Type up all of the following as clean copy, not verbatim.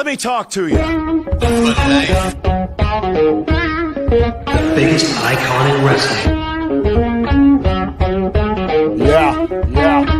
me talk to you. The biggest icon in wrestling. Yeah. Yeah.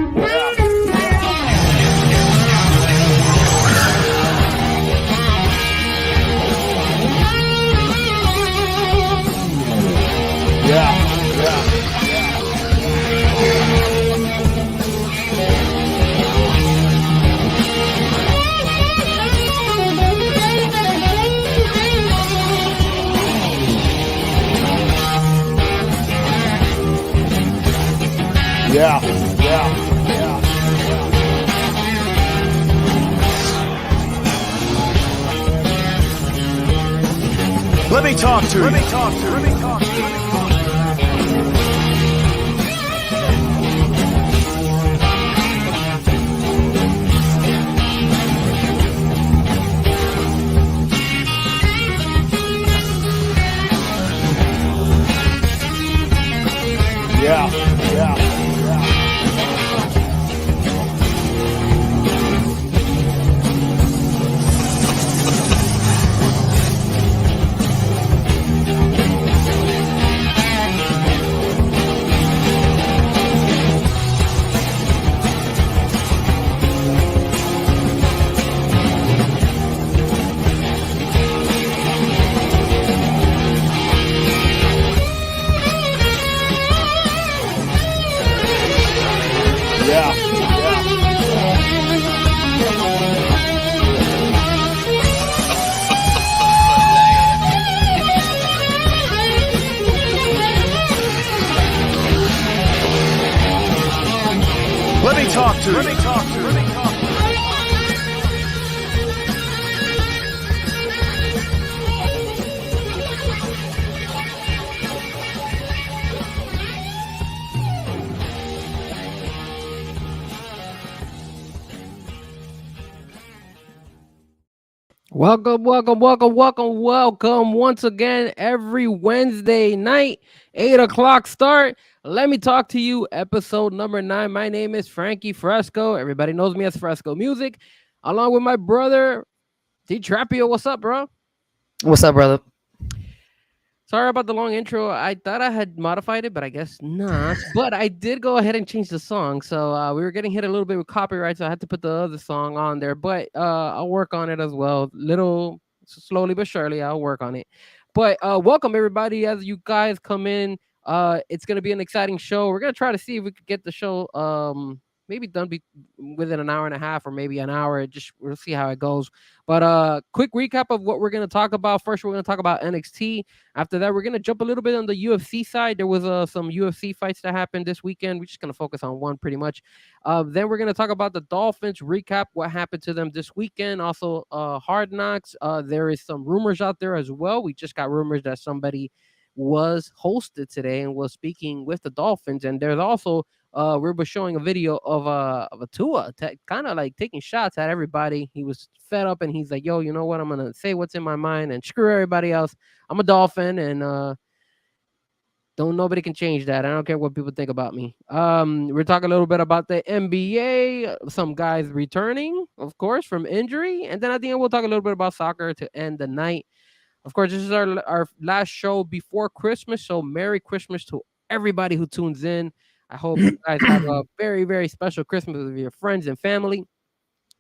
Let me talk to you. Yeah. Let me talk to you. Welcome once again every Wednesday night, 8 o'clock start. Let me talk to you, episode number 9. My name is Frankie Fresco. Everybody knows me as Fresco Music, along with my brother, D Trapio. What's up, bro? What's up, brother? Sorry about the long intro. I thought I had modified it, but I guess not. But I did go ahead and change the song. So we were getting hit a little bit with copyright, so I had to put the other song on there. But I'll work on it as well. Little slowly but surely, I'll work on it. But welcome, everybody, as you guys come in. It's going to be an exciting show. We're going to try to see if we could get the show maybe done within an hour and a half or maybe an hour. We'll see how it goes. But quick recap of what we're going to talk about. First, we're going to talk about NXT. After that, we're going to jump a little bit on the UFC side. There was some UFC fights that happened this weekend. We're just going to focus on one pretty much. Then we're going to talk about the Dolphins, recap what happened to them this weekend. Also, Hard Knocks. There is some rumors out there as well. We just got rumors that somebody was hosted today and was speaking with the Dolphins. And there's also we were showing a video of a Tua kind of like taking shots at everybody. He was fed up and he's like, yo, you know what? I'm gonna say what's in my mind and screw everybody else. I'm a Dolphin and nobody can change that. I don't care what people think about me. We're talking a little bit about the NBA, some guys returning, of course, from injury, and then at the end we'll talk a little bit about soccer to end the night. Of course, this is our last show before Christmas, so Merry Christmas to everybody who tunes in. I hope you guys have a very, very special Christmas with your friends and family.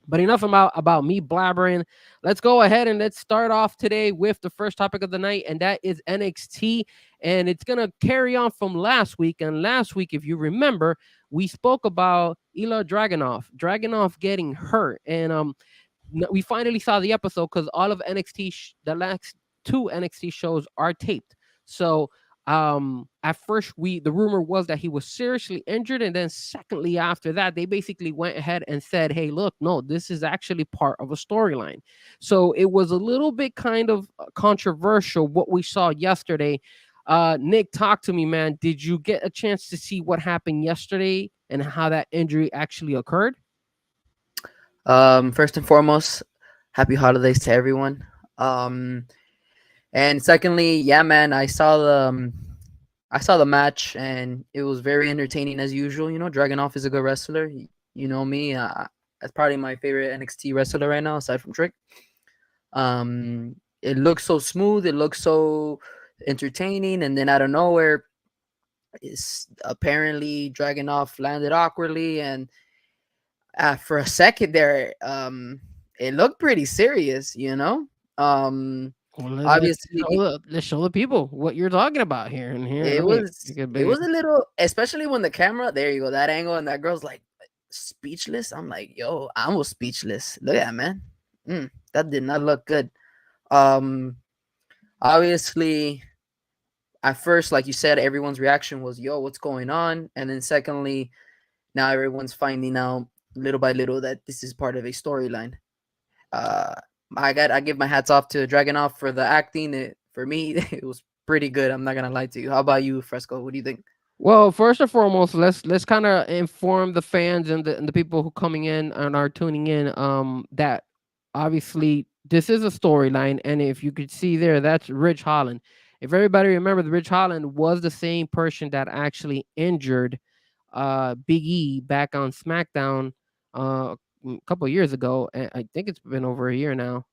But enough about me blabbering. Let's go ahead and let's start off today with the first topic of the night, and that is NXT. And it's going to carry on from last week. And last week, if you remember, we spoke about Ilya Dragunov getting hurt. And we finally saw the episode because all of NXT, the last 2 NXT shows are taped. So at first the rumor was that he was seriously injured, and then secondly after that they basically went ahead and said, hey, look, no, this is actually part of a storyline. So it was a little bit kind of controversial what we saw yesterday. Nick, talk to me, man. Did you get a chance to see what happened yesterday and how that injury actually occurred? First and foremost, happy holidays to everyone. And secondly, yeah, man, I saw the match and it was very entertaining as usual. You know, Dragunov is a good wrestler. You know me. That's probably my favorite NXT wrestler right now, aside from Trick. It looks so smooth, it looks so entertaining, and then out of nowhere, it's apparently Dragunov landed awkwardly, and for a second there, it looked pretty serious, you know. Um, Well, Obviously, let's show the people what you're talking about here. And here, it let me was make it it bigger. was a little, especially when the camera, there you go, that angle, and that girl's like speechless. I'm like, yo, I was speechless. Look at that, man. That did not look good. Um, Obviously, at first, like you said, everyone's reaction was, yo, what's going on? And then secondly, now everyone's finding out little by little that this is part of a storyline. Uh, I give my hats off to Dragunov for the acting. For me, it was pretty good. I'm not gonna lie to you. How about you, Fresco? What do you think? Well, first and foremost, let's kind of inform the fans and the people who coming in and are tuning in that obviously this is a storyline, and if you could see there, that's Rich Holland. If everybody remember, the Rich Holland was the same person that actually injured Big E back on SmackDown a couple of years ago. And I think it's been over a year now.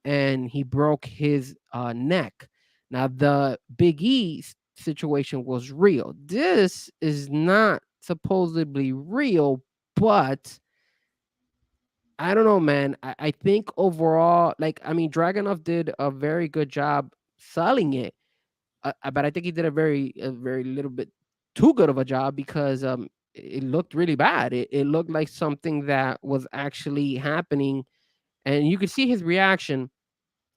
And he broke his neck. Now the Big E situation was real. This is not supposedly real, but I don't know, man. I think overall, like, I mean, Dragunov did a very good job selling it, but I think he did a very little bit too good of a job because it looked really bad. It looked like something that was actually happening, and you could see his reaction.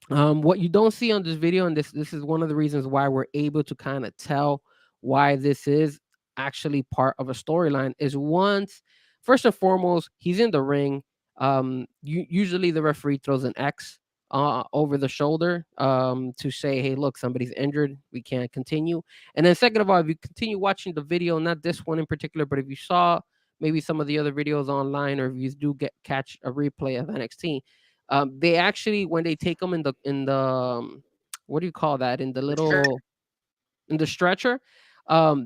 What you don't see on this video, and this is one of the reasons why we're able to kind of tell why this is actually part of a storyline, is once first and foremost he's in the ring. Usually the referee throws an X over the shoulder to say, hey, look, somebody's injured, we can't continue. And then second of all, if you continue watching the video, not this one in particular, but if you saw maybe some of the other videos online, or if you do catch a replay of NXT, they actually, when they take them in the what do you call that, in the Sure. little, in the stretcher,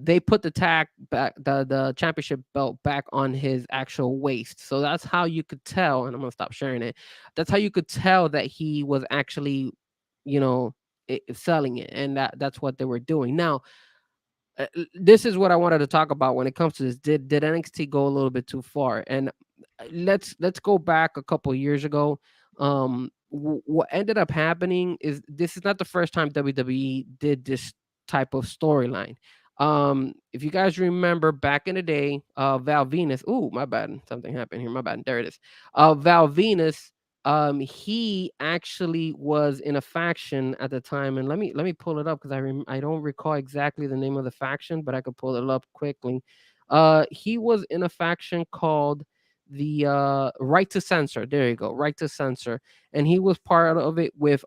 they put the tag back, the championship belt back on his actual waist. So that's how you could tell, and I'm gonna stop sharing it. That's how you could tell that he was actually, you know, selling it, and that's what they were doing. Now, this is what I wanted to talk about when it comes to this. Did NXT go a little bit too far? And let's go back a couple years ago. What ended up happening is this is not the first time WWE did this type of storyline. If you guys remember back in the day, Val Venus. Ooh, my bad. Something happened here. My bad. There it is. Val Venus, he actually was in a faction at the time, and let me pull it up because I don't recall exactly the name of the faction, but I could pull it up quickly. He was in a faction called the Right to Censor. There you go, Right to Censor, and he was part of it with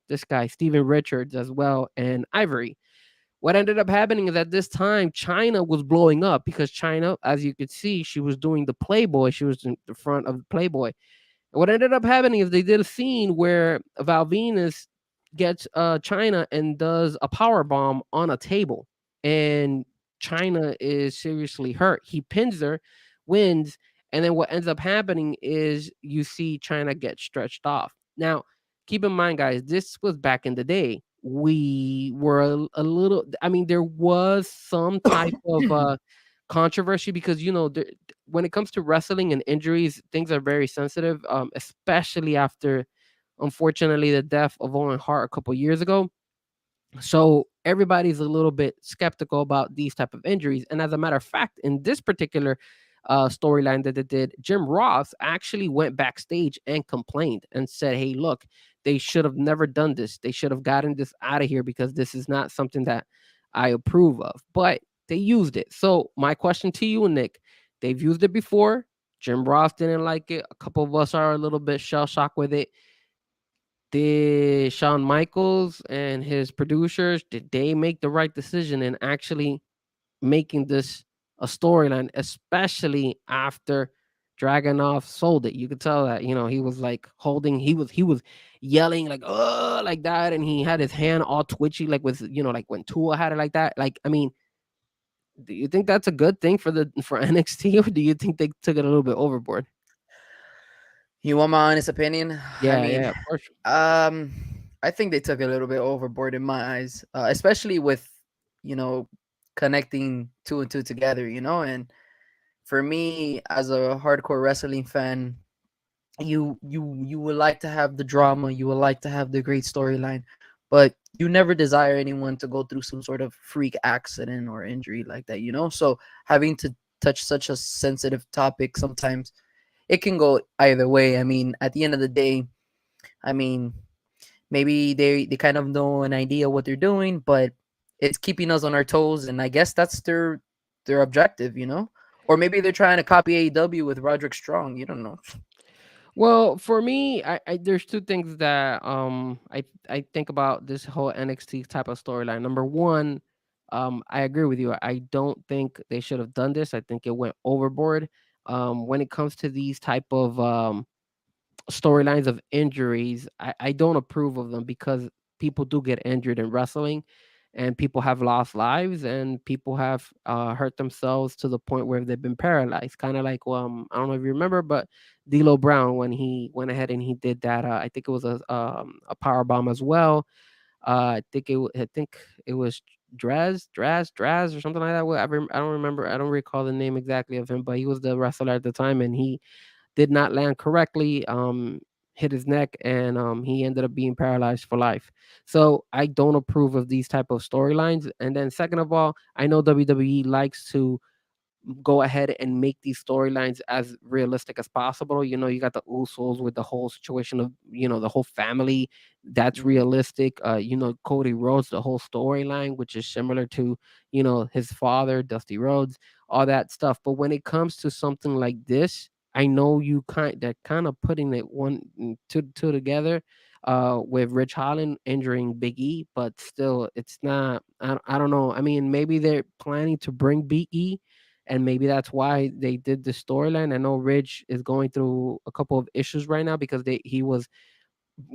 this guy Steven Richards as well, and Ivory. What ended up happening is at this time, China was blowing up because China, as you could see, she was doing the Playboy. She was in the front of the Playboy. What ended up happening is they did a scene where Val Venus gets China and does a power bomb on a table, and China is seriously hurt. He pins her, wins, and then what ends up happening is you see China get stretched off. Now, keep in mind, guys, this was back in the day. We were a little. I mean, there was some type of controversy because when it comes to wrestling and injuries, things are very sensitive, especially after, unfortunately, the death of Owen Hart a couple years ago. So everybody's a little bit skeptical about these type of injuries. And as a matter of fact, in this particular storyline that they did, Jim Ross actually went backstage and complained and said, hey, look, they should have never done this. They should have gotten this out of here because this is not something that I approve of. But they used it. So my question to you, Nick, they've used it before. Jim Ross didn't like it. A couple of us are a little bit shell shocked with it. Did Shawn Michaels and his producers, did they make the right decision in actually making this a storyline, especially after Dragunov sold it? You could tell that, he was like holding, he was yelling like, oh, like that, and he had his hand all twitchy, like with, like when Tua had it like that. Like, I mean, do you think that's a good thing for NXT, or do you think they took it a little bit overboard? You want my honest opinion? I Yeah, mean, yeah, of course. um, I think they took a little bit overboard in my eyes, especially with you know connecting two and two together. And for me, as a hardcore wrestling fan, you would like to have the drama, you would like to have the great storyline, but you never desire anyone to go through some sort of freak accident or injury like that. So having to touch such a sensitive topic sometimes it can go either way. I mean, at the end of the day, I mean, maybe they kind of know an idea what they're doing, but it's keeping us on our toes, and I guess that's their objective. Or maybe they're trying to copy AEW with Roderick Strong. You don't know. Well, for me, I there's two things that I think about this whole NXT type of storyline. Number one, I agree with you. I don't think they should have done this. I think it went overboard. When it comes to these type of storylines of injuries, I don't approve of them because people do get injured in wrestling and people have lost lives and people have hurt themselves to the point where they've been paralyzed. Kind of like, I don't know if you remember, but D'Lo Brown, when he went ahead and he did that, I think it was a power bomb as well. I think it was Draz or something like that. I don't remember. I don't recall the name exactly of him, but he was the wrestler at the time, and he did not land correctly, hit his neck, and he ended up being paralyzed for life. So I don't approve of these type of storylines. And then second of all, I know WWE likes to go ahead and make these storylines as realistic as possible. You got the Usos with the whole situation of, the whole family. That's Mhm. realistic. Cody Rhodes, the whole storyline, which is similar to, his father, Dusty Rhodes, all that stuff. But when it comes to something like this, I know they're kind of putting it two together with Rich Holland injuring Big E, but still it's not, I don't know. I mean, maybe they're planning to bring Big E, and maybe that's why they did the storyline. I know Ridge is going through a couple of issues right now because he was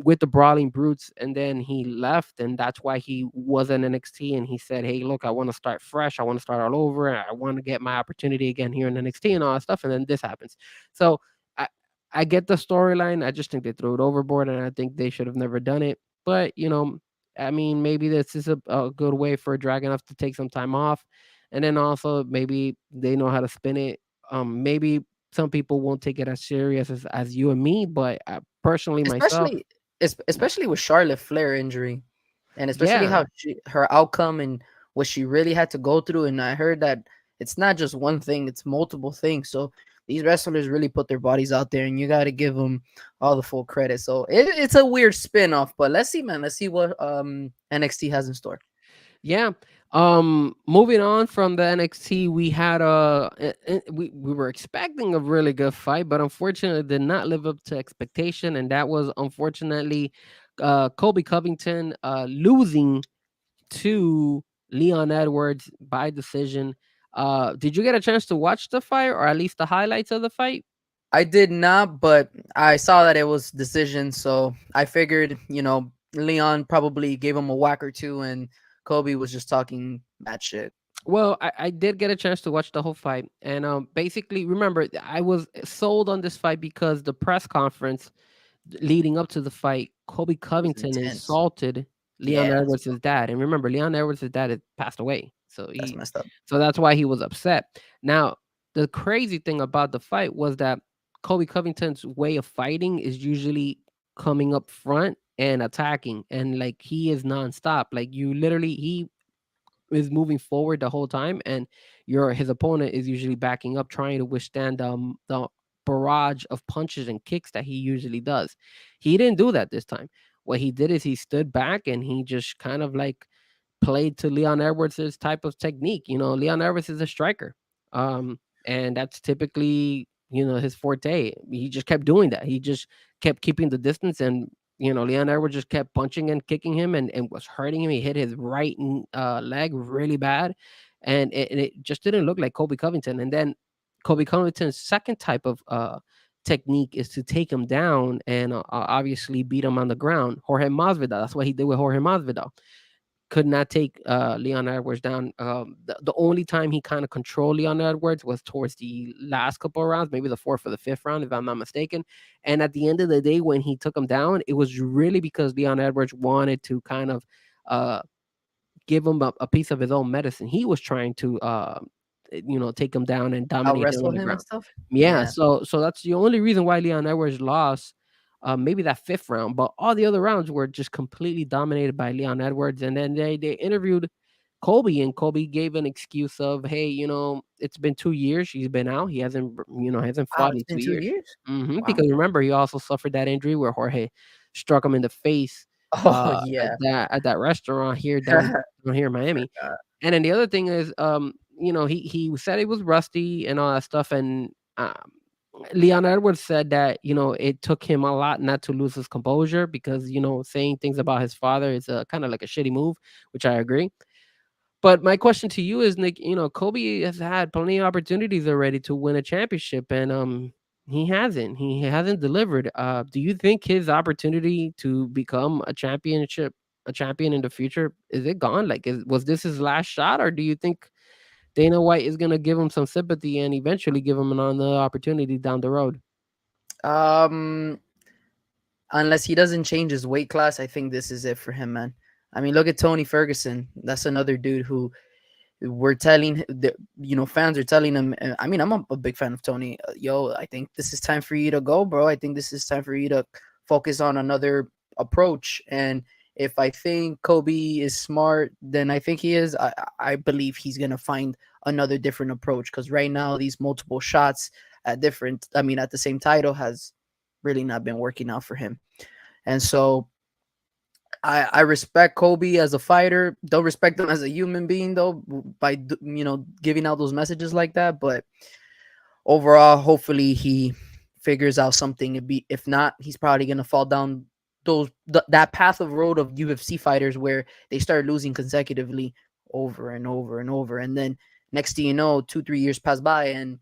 with the Brawling Brutes and then he left, and that's why he was in NXT. And he said, "Hey, look, I want to start fresh. I want to start all over. I want to get my opportunity again here in NXT and all that stuff." And then this happens. So I I get the storyline. I just think they threw it overboard, and I think they should have never done it. But I mean, maybe this is a good way for Dragon enough to take some time off, and then also maybe they know how to spin it. Maybe some people won't take it as serious as you and me, but personally myself, Especially, especially with Charlotte Flair injury, and especially yeah. how her outcome and what she really had to go through. And I heard that it's not just one thing; it's multiple things. So these wrestlers really put their bodies out there, and you got to give them all the full credit. So it's a weird spin off, but let's see, man. Let's see what NXT has in store. Yeah. Moving on from the NXT, we had we were expecting a really good fight, but unfortunately did not live up to expectation, and that was unfortunately Kobe Covington losing to Leon Edwards by decision. Did you get a chance to watch the fight, or at least the highlights of the fight? I did not, but I saw that it was decision, so I figured, Leon probably gave him a whack or two, and Kobe was just talking mad shit. Well, I did get a chance to watch the whole fight, and basically, remember, I was sold on this fight because the press conference leading up to the fight, Kobe It was Covington intense. insulted Leon Yeah, Edwards' dad, and remember, Leon Edwards' dad had passed away, so that's messed up. that's why he was upset. Now, the crazy thing about the fight was that Kobe Covington's way of fighting is usually coming up front and attacking, and like he is nonstop. Like you literally, he is moving forward the whole time, and his opponent is usually backing up, trying to withstand the barrage of punches and kicks that he usually does. He didn't do that this time. What he did is he stood back and he just kind of like played to Leon Edwards' type of technique. Leon Edwards is a striker. And that's typically, his forte. He just kept doing that. He just kept keeping the distance, and Leon Edwards just kept punching and kicking him, and was hurting him. He hit his right leg really bad, and it just didn't look like Kobe Covington. And then Kobe Covington's second type of technique is to take him down and obviously beat him on the ground. Jorge Masvidal. That's what he did with Jorge Masvidal. could not take Leon Edwards down. The only time he kind of controlled Leon Edwards was towards the last couple of rounds, maybe the fourth or the fifth round, if I'm not mistaken. And at the end of the day, when he took him down, it was really because Leon Edwards wanted to kind of uh, give him a piece of his own medicine. He was trying to take him down and Out dominate him wrestle on the him and ground. stuff. Yeah, Yeah. so that's the only reason why Leon Edwards lost. Maybe that fifth round, but all the other rounds were just completely dominated by Leon Edwards. And then they interviewed Colby, and Colby gave an excuse of, "Hey, it's been 2 years. He's been out. He hasn't Wow, fought it's in been 2 two years." years. Wow. Because remember, he also suffered that injury where Jorge struck him in the face Oh at yeah. that restaurant here down here in Miami. Uh, And then the other thing is, he said he was rusty and all that stuff, and Leon Edwards said that it took him a lot not to lose his composure because saying things about his father is a kind of like a shitty move, which I agree. But my question to you is, Nick, Kobe has had plenty of opportunities already to win a championship, and he hasn't. He hasn't delivered. Do you think his opportunity to become a champion in the future, is it gone? Like, was this his last shot, or do you think Dana White is gonna give him some sympathy and eventually give him another opportunity down the road? um, unless he doesn't change his weight class, I think this is it for him, man. I mean, look at Tony Ferguson. That's another dude who we're telling fans are telling him. I mean, I'm a big fan of Tony. Yo, I think this is time for you to go, bro. I think this is time for you to focus on another approach. And if I think Kobe is smart, then I think he is. I believe he's gonna find another different approach because right now these multiple shots at at the same title has really not been working out for him. And so I respect Kobe as a fighter. Don't respect him as a human being though by giving out those messages like that. But overall, hopefully he figures out something. If not, he's probably gonna fall down that path of road of UFC fighters where they start losing consecutively over and over and over, and then next thing you know, 2-3 years pass by and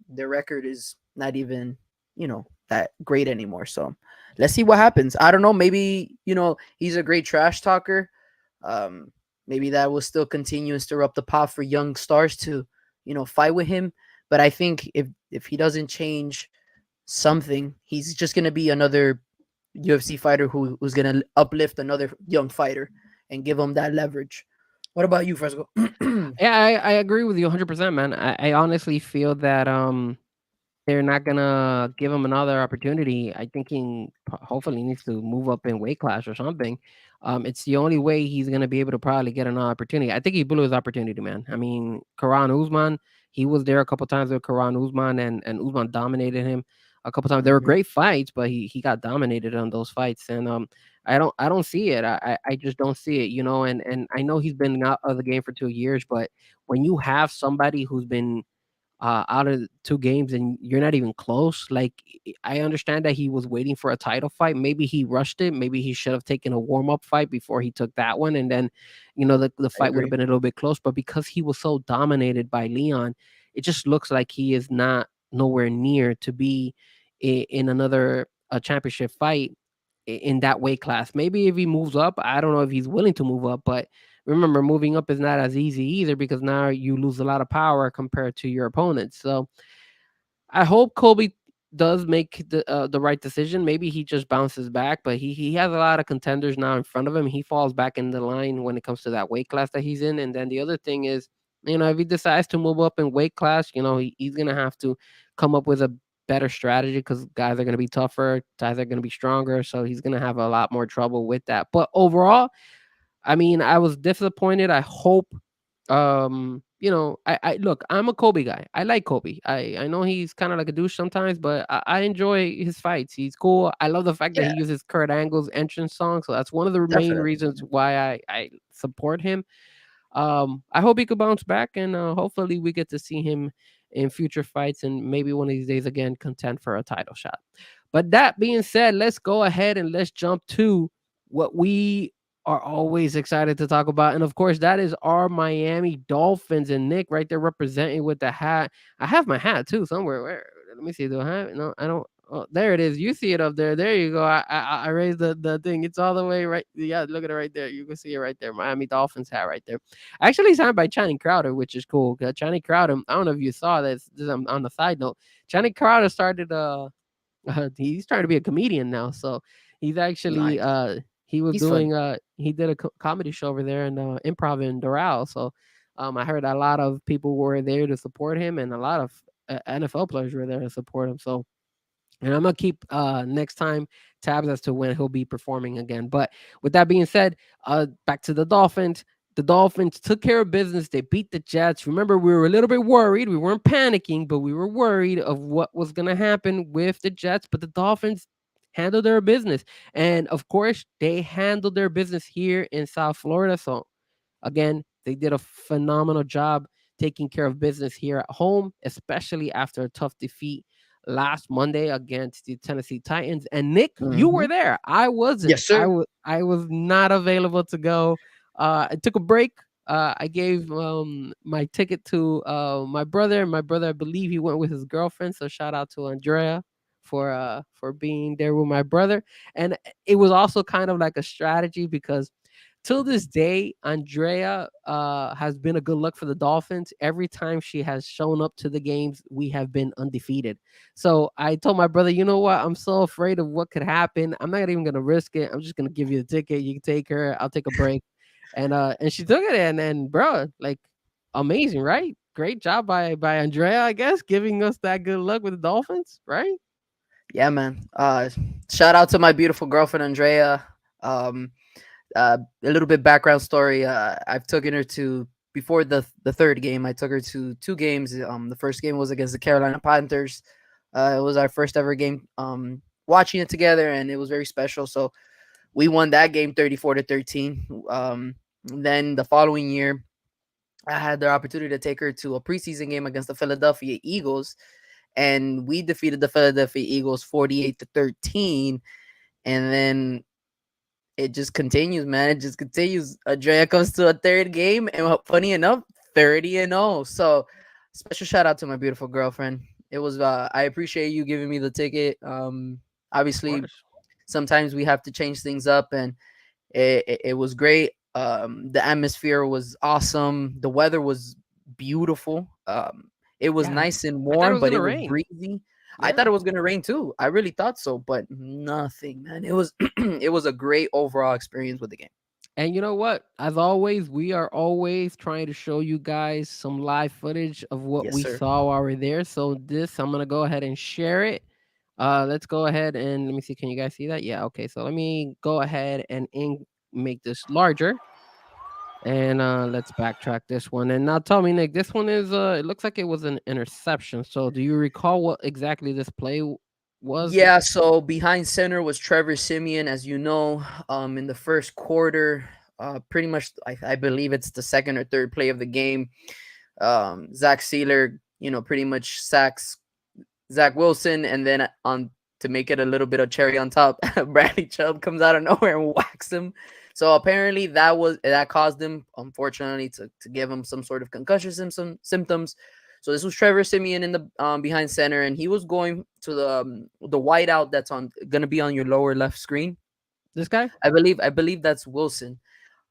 their record is not even that great anymore. So let's see what happens. I don't know. Maybe he's a great trash talker. Maybe that will still continue and stir up the pot for young stars to fight with him. But I think if he doesn't change something, he's just gonna be another UFC fighter who's gonna uplift another young fighter and give him that leverage. What about you, Fresco? Yeah, I agree with you 100%, man. I honestly feel that they're not gonna give him another opportunity. I think hopefully needs to move up in weight class or something. It's the only way he's gonna be able to probably get another opportunity. I think he blew his opportunity, man. I mean, Karan Usman, he was there a couple times with Karan Usman, and Usman dominated him a couple times. They were great fights, but he got dominated on those fights, and I don't see it. I just don't see it, and I know he's been out of the game for 2 years, but when you have somebody who's been out of 2 games and you're not even close. Like, I understand that he was waiting for a title fight. Maybe he rushed it. Maybe he should have taken a warm up fight before he took that one, and then the I fight would have agree. been a little bit close. But because he was so dominated by Leon, it just looks like he is not nowhere near to be in another championship fight in that weight class. Maybe if he moves up, I don't know if he's willing to move up, but remember, moving up is not as easy either because now you lose a lot of power compared to your opponents. So I hope Kobe does make the right decision. Maybe he just bounces back, but he has a lot of contenders now in front of him. He falls back in the line when it comes to that weight class that he's in. And then the other thing is, if he decides to move up in weight class, he's gonna have to come up with a better strategy because guys are gonna be tougher, guys are gonna be stronger, so he's gonna have a lot more trouble with that. But overall, I mean, I was disappointed. I hope, I look, I'm a Kobe guy. I like Kobe. I know he's kind of like a douche sometimes, but I enjoy his fights. He's cool. I love the fact that Yeah, he uses Kurt Angle's entrance song. So that's one of the main definitely. reasons why I support him. I hope he could bounce back, and hopefully we get to see him in future fights and maybe one of these days again contend for a title shot. But that being said, let's go ahead and let's jump to what we are always excited to talk about. And of course, that is our Miami Dolphins. And Nick right there representing with the hat. I have my hat too somewhere. Where? Let me see. Do I have it? No, I don't. Oh, there it is. You see it up there. There you go. I raised the thing. It's all the way right. Yeah, look at it right there. You can see it right there. Miami Dolphins hat right there. Actually signed by Channing Crowder, which is cool. Channing Crowder. I don't know if you saw this. This on the side note. Channing Crowder started. He's trying to be a comedian now. So he's actually Nice. he was He's funny. doing he did a comedy show over there in improv in Doral. So I heard a lot of people were there to support him, and a lot of NFL players were there to support him. So and I'm gonna keep next time tabs as to when he'll be performing again. But with that being said, back to the Dolphins. The Dolphins took care of business. They beat the Jets. Remember, we were a little bit worried. We weren't panicking, but we were worried of what was gonna happen with the Jets. But the Dolphins handled their business, and of course, they handled their business here in South Florida. So again, they did a phenomenal job taking care of business here at home, especially after a tough defeat last Monday against the Tennessee Titans. And Nick, you were Mhm. there. I wasn't. Yes, sir. I was not available to go. I took a break. I gave my ticket to my brother. My brother, I believe he went with his girlfriend. So shout out to Andrea for being there with my brother. And it was also kind of like a strategy because till this day, Andrea has been a good luck for the Dolphins. Every time she has shown up to the games, we have been undefeated. So I told my brother, you know what? I'm so afraid of what could happen. I'm not even gonna risk it. I'm just gonna give you the ticket. You can take her. I'll take a break. And she took it, and bro, like amazing, right? Great job by Andrea, I guess, giving us that good luck with the Dolphins, right? Yeah, man. Shout out to my beautiful girlfriend Andrea. Um, a little bit background story. I've taken her to before the third game. I took her to two games. The first game was against the Carolina Panthers. It was our first ever game. Watching it together, and it was very special. So we won that game 34-13. Then the following year, I had the opportunity to take her to a preseason game against the Philadelphia Eagles, and we defeated the Philadelphia Eagles 48-13. And then it just continues, man. It just continues. Andrea comes to a third game, and funny enough, 30-0. So special shout out to my beautiful girlfriend. It was I appreciate you giving me the ticket. Of Obviously, course. sometimes we have to change things up, and it was great. The atmosphere was awesome. The weather was beautiful. It was Yeah, nice and I thought it warm, was but gonna it was rain. breezy. I Yeah. thought it was gonna rain too. I really thought so, but nothing, man. It was it was a great overall experience with the game. And you know what? As always, we are always trying to show you guys some live footage of what Yes, we sir. saw while we're there. So this, I'm gonna go ahead and share it. Let's go ahead and let me see. Can you guys see that? Yeah. Okay. So let me go ahead and make this larger. And let's backtrack this one. And now tell me, Nick, this one is it looks like it was an interception. So do you recall what exactly this play was? Yeah, so behind center was Trevor Simeon, as you know, in the first quarter. Pretty much, I believe it's the second or third play of the game. Zach Sealer, pretty much sacks Zach Wilson, and then on to make it a little bit of cherry on top, Bradley Chubb comes out of nowhere and whacks him. So apparently that caused him, unfortunately, to give him some sort of concussion symptoms. So this was Trevor Simeon in the behind center, and he was going to the whiteout that's on gonna be on your lower left screen. This guy? I believe that's Wilson.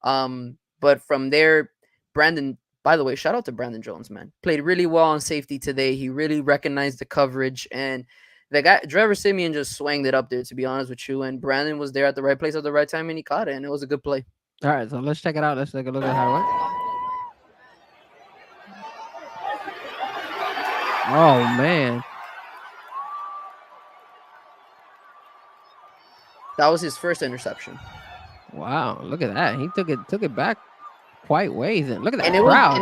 But from there, Brandon. By the way, shout out to Brandon Jones, man. Played really well on safety today. He really recognized the coverage, and the guy Trevor Simeon just swanged it up there. To be honest with you, and Brandon was there at the right place at the right time, and he caught it, and it was a good play. All right. So let's check it out. Let's take a look at how it went. Oh man. That was his first interception. Wow. Look at that. He took it back quite ways. And look at that And it was crowd.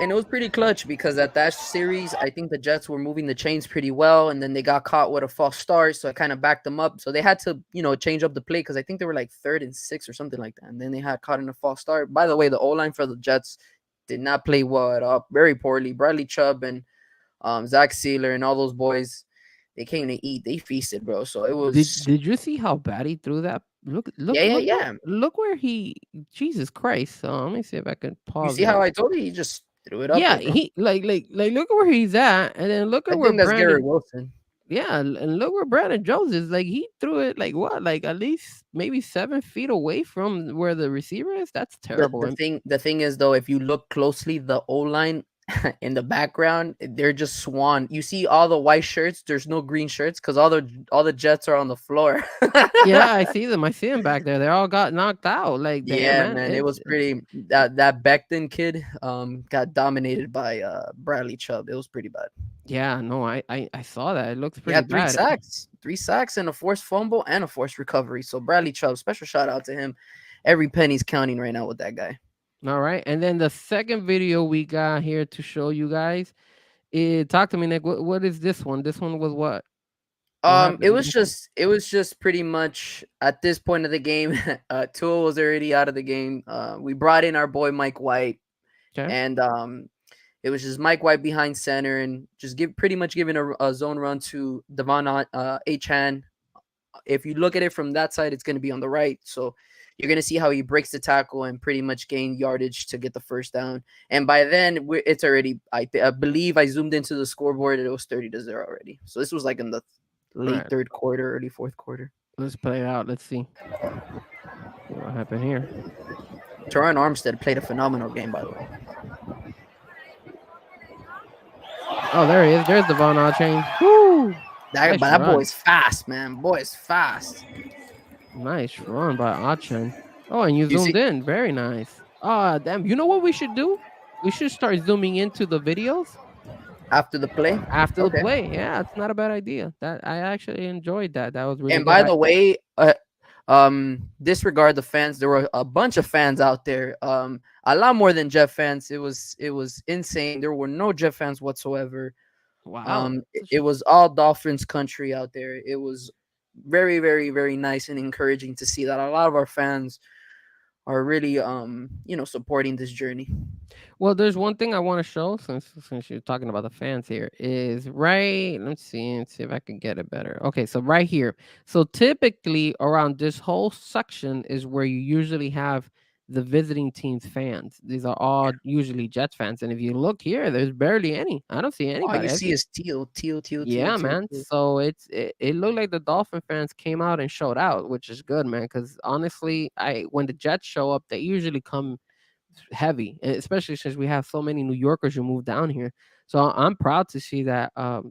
and it was pretty clutch because at that series, I think the Jets were moving the chains pretty well, and then they got caught with a false start, so I kind of backed them up. So they had to, change up the play because I think they were like 3rd and 6 or something like that, and then they had caught in a false start. By the way, the O line for the Jets did not play well at all, very poorly. Bradley Chubb and Zach Sealer and all those boys, they came to eat. They feasted, bro. So it was Did you see how bad he threw that? yeah, yeah. Look where he Jesus Christ. So let me see if I can You pause see it. how I told you? He just threw it up Yeah, there, bro. he like look at where he's at, and then look I at where think that's Garrett Brandon. Wilson. Yeah, and look where Brandon Jones is. Like he threw it like what, like at least maybe 7 feet away from where the receiver is. That's the terrible. the thing the thing is though, if you look closely, the O line in the background, they're just swan. You see all the white shirts. There's no green shirts because all the Jets are on the floor. Yeah, I see them. I see them back there. They all got knocked out. Like damn, Yeah, man. man, it was pretty. That Becton kid got dominated by Bradley Chubb. It was pretty bad. Yeah, no, I saw that. It looks He pretty had three bad. sacks, 3 sacks, and a forced fumble and a forced recovery. So Bradley Chubb, special shout out to him. Every penny's counting right now with that guy. All right, and then the second video we got here to show you guys. Talk to me, Nick. What is this one? This one was what? What It happened in was this one? just pretty much at this point of the game. Tua was already out of the game. We brought in our boy Mike White, Okay. and it was just Mike White behind center and just pretty much giving a zone run to Devon Achan. If you look at it from that side, it's going to be on the right. So you're going to see how he breaks the tackle and pretty much gain yardage to get the first down. And by then, it's already, I believe I zoomed into the scoreboard. It was 30-0 already. So this was like in the late Right. third quarter, early fourth quarter. Let's play it out. Let's see what happened here. Teron Armstead played a phenomenal game, by the way. Oh, there he is. There's the Von Chain. Woo! Nice That run. boy's fast, man. Boy's fast. Nice run by Achan. Oh, and you You zoomed see- in. Very nice. Ah, damn. You know what we should do? We should start zooming into the videos After the play. after Okay. the play. Yeah, it's not a bad idea. That I actually enjoyed that. That was really And good. by the way, disregard the fans. There were a bunch of fans out there. A lot more than Jeff fans. It was insane. There were no Jeff fans whatsoever. Wow. It was all Dolphins country out there. It was very, very, very nice and encouraging to see that a lot of our fans are really supporting this journey. Well, there's one thing I want to show since you're talking about the fans here is right. Let's see if I can get it better. Okay, so right here. So typically around this whole section is where you usually have the visiting team's fans. These are all usually Jets fans, and if you look here, there's barely any. I don't see All anybody. you see is teal. Yeah, man. So it looked like the Dolphin fans came out and showed out, which is good, man. Because honestly, when the Jets show up, they usually come heavy, and especially since we have so many New Yorkers who moved down here. So I'm proud to see that. At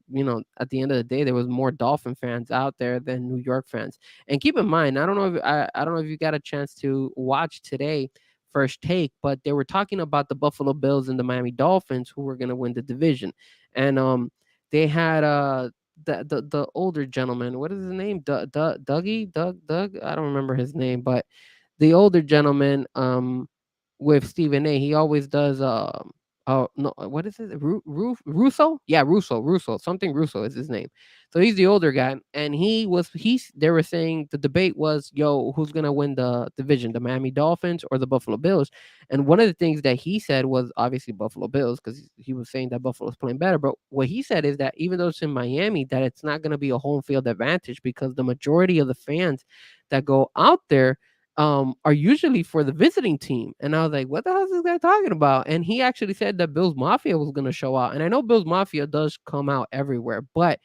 the end of the day, there was more Dolphin fans out there than New York fans. And keep in mind, I don't know if I don't know if you got a chance to watch today first take, but they were talking about the Buffalo Bills and the Miami Dolphins who were going to win the division, and they had the older gentleman. What is his name? Doug. I don't remember his name, but the older gentleman with Stephen A. He always does oh no, what is it? Russo? Yeah, Russo. Something Russo is his name. So he's the older guy, and they were saying the debate was, yo, who's gonna win the division, the Miami Dolphins or the Buffalo Bills? And one of the things that he said was obviously Buffalo Bills, because he was saying that Buffalo's playing better. But what he said is that even though it's in Miami, that it's not gonna be a home field advantage because the majority of the fans that go out there are usually for the visiting team. And I was like, what the hell is this guy talking about? And he actually said that Bills Mafia was going to show out. And I know Bills Mafia does come out everywhere, but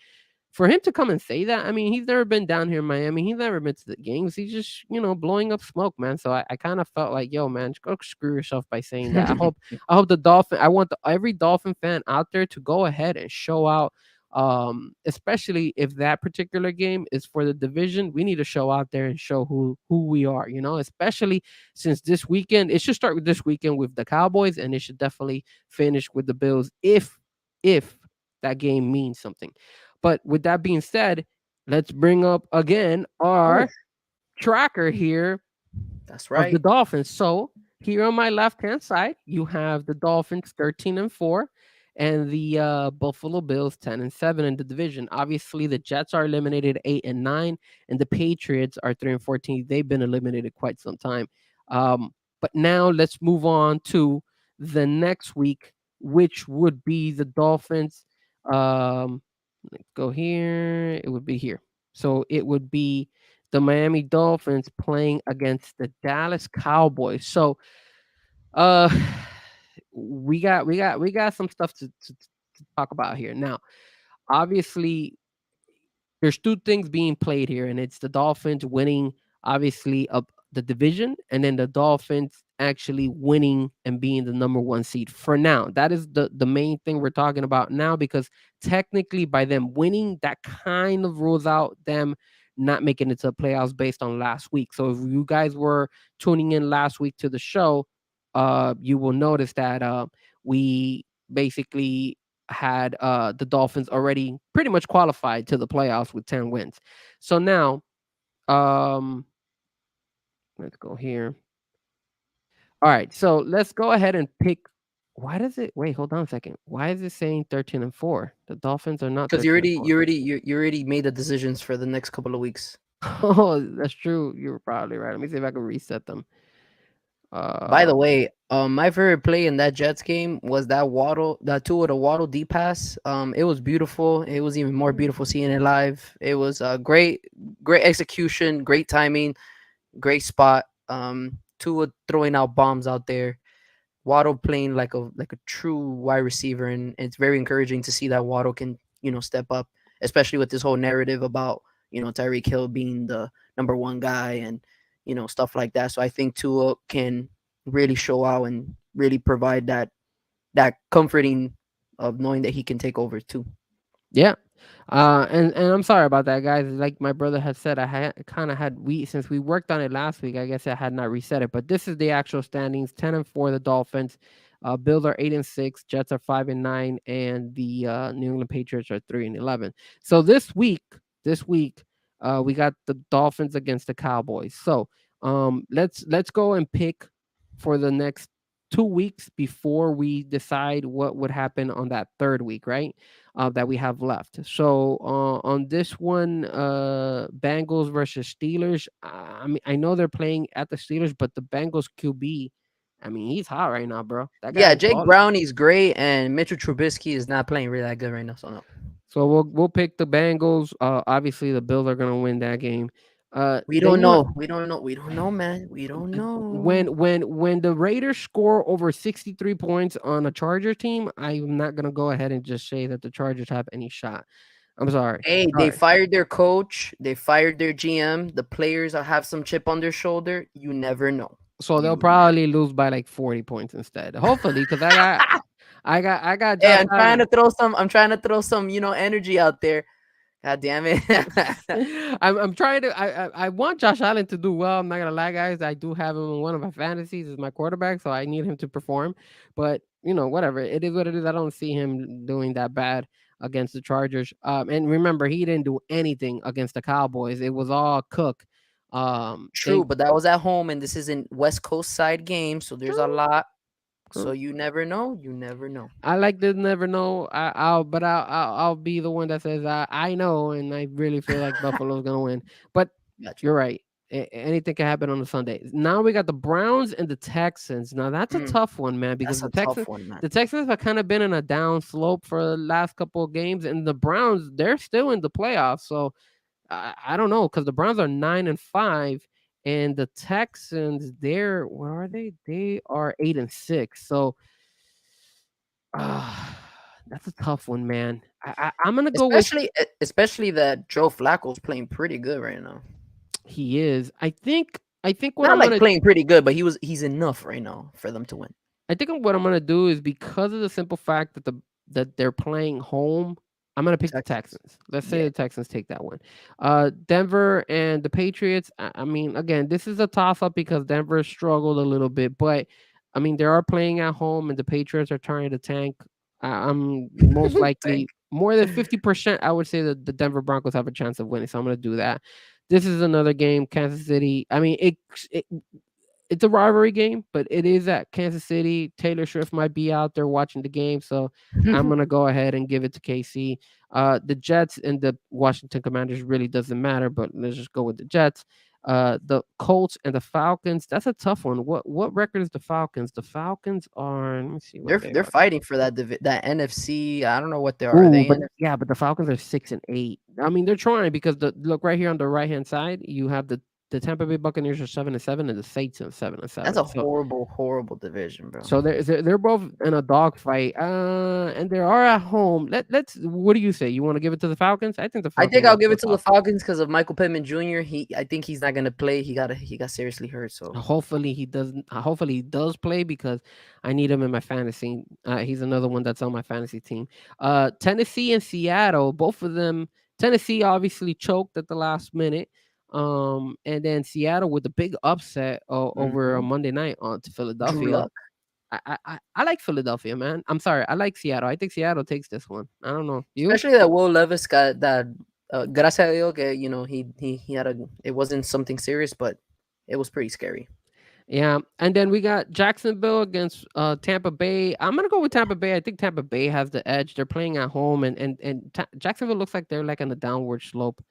for him to come and say that, I mean, he's never been down here in Miami. He's never been to the games. He's just, blowing up smoke, man. So I kind of felt like, yo, man, just go screw yourself by saying that. I hope I want every Dolphin fan out there to go ahead and show out. Especially if that particular game is for the division, we need to show out there and show who we are, especially since this weekend, it should start with this weekend with the Cowboys, and it should definitely finish with the Bills if that game means something. But with that being said, let's bring up again our tracker here. That's Of right. the Dolphins. So here on my left-hand side, you have the Dolphins 13-4 and the Buffalo Bills 10-7 in the division. Obviously, the Jets are eliminated 8-9, and the Patriots are 3-14. They've been eliminated quite some time. But now let's move on to the next week, which would be the Dolphins. Let's go here. It would be here. So it would be the Miami Dolphins playing against the Dallas Cowboys. So uh we got some stuff to talk about here. Now, obviously, there's two things being played here, and it's the Dolphins winning, obviously, up the division, and then the Dolphins actually winning and being the number one seed for now. That is the main thing we're talking about now, because technically by them winning, that kind of rules out them not making it to the playoffs based on last week. So if you guys were tuning in last week to the show, you will notice that we basically had the Dolphins already pretty much qualified to the playoffs with 10 wins. So now, let's go here. All right, so let's go ahead and pick. Why does it wait? Hold on a second. Why is it saying 13-4? The Dolphins are not Because 13-4. you already made the decisions for the next couple of weeks. Oh, that's true. You're probably right. Let me see if I can reset them. By the way, my favorite play in that Jets game was that two of the Waddle D pass. It was beautiful. It was even more beautiful seeing it live. It was a great execution, great timing, great spot. Tua throwing out bombs out there. Waddle playing like a true wide receiver, and it's very encouraging to see that Waddle can step up, especially with this whole narrative about Tyreek Hill being the number one guy and stuff like that. So I think Tua can really show out and really provide that comforting of knowing that he can take over too. Yeah. And I'm sorry about that, guys. Like my brother had said, since we worked on it last week, I guess I had not reset it. But this is the actual standings: 10-4 the Dolphins, Bills are 8-6, Jets are 5-9, and the New England Patriots are 3-11. So this week, we got the Dolphins against the Cowboys. So let's go and pick for the next 2 weeks before we decide what would happen on that third week, right? That we have left. So on this one, Bengals versus Steelers. I mean, I know they're playing at the Steelers, but the Bengals QB, I mean, he's hot right now, bro. That guy Yeah, is Jake balling. Brownie's great, and Mitchell Trubisky is not playing really that good right now. So no, So we'll pick the Bengals. Obviously the Bills are gonna win that game. we Then don't you know, know. We don't know. We don't know, man. We don't know. when the Raiders score over 63 points on a Charger team, I'm not gonna go ahead and just say that the Chargers have any shot. I'm sorry. Hey, All they right. fired their coach. They fired their GM. The players have some chip on their shoulder. You never know. So they'll You probably lose by like 40 points instead. Hopefully, because I got Hey, Josh Allen. I'm trying to throw some, energy out there. God damn it. I'm trying to I want Josh Allen to do well. I'm not gonna lie, guys. I do have him in one of my fantasies as my quarterback, so I need him to perform. But whatever. It is what it is. I don't see him doing that bad against the Chargers. And remember, he didn't do anything against the Cowboys. It was all Cook. True, but that was at home, and this is in West Coast side game, so there's a lot. So you never know. You never know. I like to never know. I'll be the one that says I know, and I really feel like Buffalo's gonna win. But Gotcha. you're right. Anything can happen on a Sunday. Now we got the Browns and the Texans. Now that's a tough one, man, because That's a tough one, man. the Texans have kind of been in a down slope for the last couple of games, and the Browns, they're still in the playoffs. So I don't know, because the Browns are 9-5, and the Texans, where are they? They are 8-6. So that's a tough one, man. I'm gonna go with Especially that Joe Flacco's playing pretty good right now. he is. I think what Not I'm like gonna playing pretty good, but he's enough right now for them to win. I think what I'm gonna do is, because of the simple fact that they're playing home, I'm gonna pick the Texans. Let's say the Texans take that one. Denver and the Patriots. I mean, again, this is a toss up because Denver struggled a little bit, but I mean, they are playing at home, and the Patriots are trying to tank. I'm most likely more than 50%. I would say that the Denver Broncos have a chance of winning, so I'm gonna do that. This is another game, Kansas City. I mean, it's a rivalry game, but it is at Kansas City. Taylor Swift might be out there watching the game, so I'm gonna go ahead and give it to KC. The Jets and the Washington Commanders really doesn't matter, but let's just go with the Jets. The Colts and the Falcons. That's a tough one. What record is the Falcons? The Falcons are. Let me see. They're fighting for that NFC. I don't know what they are. Ooh, but the Falcons are 6-8. I mean, they're trying, because look right here on the right hand side, you have the the Tampa Bay Buccaneers are 7-7, and the Saints are 7-7. That's a So horrible division, bro. so they're both in a dogfight, and they are at home. Let's. What do you say? You want to give it to the Falcons? I think the I Falcons. think I'll will give pull it to it the off. Falcons because of Michael Pittman Jr. I think he's not gonna play. He got seriously hurt. So Hopefully he doesn't. Hopefully he does play because I need him in my fantasy. He's another one that's on my fantasy team. Tennessee and Seattle, both of them. Tennessee obviously choked at the last minute. And then Seattle with a big upset over a Mhm. Monday night on to Drew Philadelphia. Luck. I like Philadelphia, man. I'm sorry, I like Seattle. I think Seattle takes this one. I don't know you. Especially that Will Levis got that. Gracias a Dios, que, he had a. It wasn't something serious, but it was pretty scary. Yeah, and then we got Jacksonville against Tampa Bay. I'm gonna go with Tampa Bay. I think Tampa Bay has the edge. They're playing at home, and Jacksonville looks like they're like on a downward slope.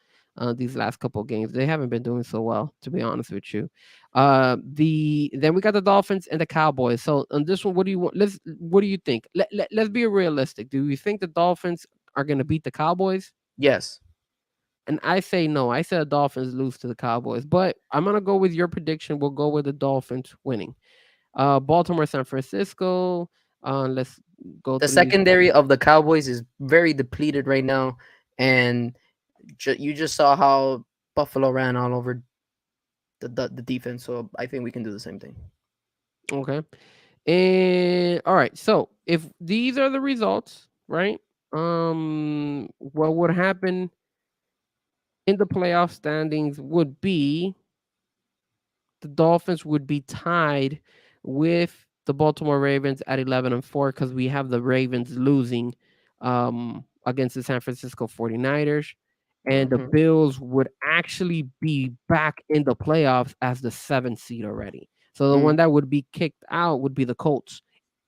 These last couple of games, they haven't been doing so well, to be honest with you. Then we got the Dolphins and the Cowboys. So on this one, what do you want? What do you think? Let's be realistic. Do you think the Dolphins are gonna beat the Cowboys? Yes. And I say no. I said Dolphins lose to the Cowboys, but I'm gonna go with your prediction. We'll go with the Dolphins winning. Baltimore, San Francisco. Let's go The through these. secondary of the Cowboys is very depleted right now, and you just saw how Buffalo ran all over the defense. So I think we can do the same thing. Okay. And all right. So if these are the results, right? What would happen in the playoff standings would be the Dolphins would be tied with the Baltimore Ravens at 11-4 because we have the Ravens losing against the San Francisco 49ers. And the Mhm. Bills would actually be back in the playoffs as the 7th seed already. So the one that would be kicked out would be the Colts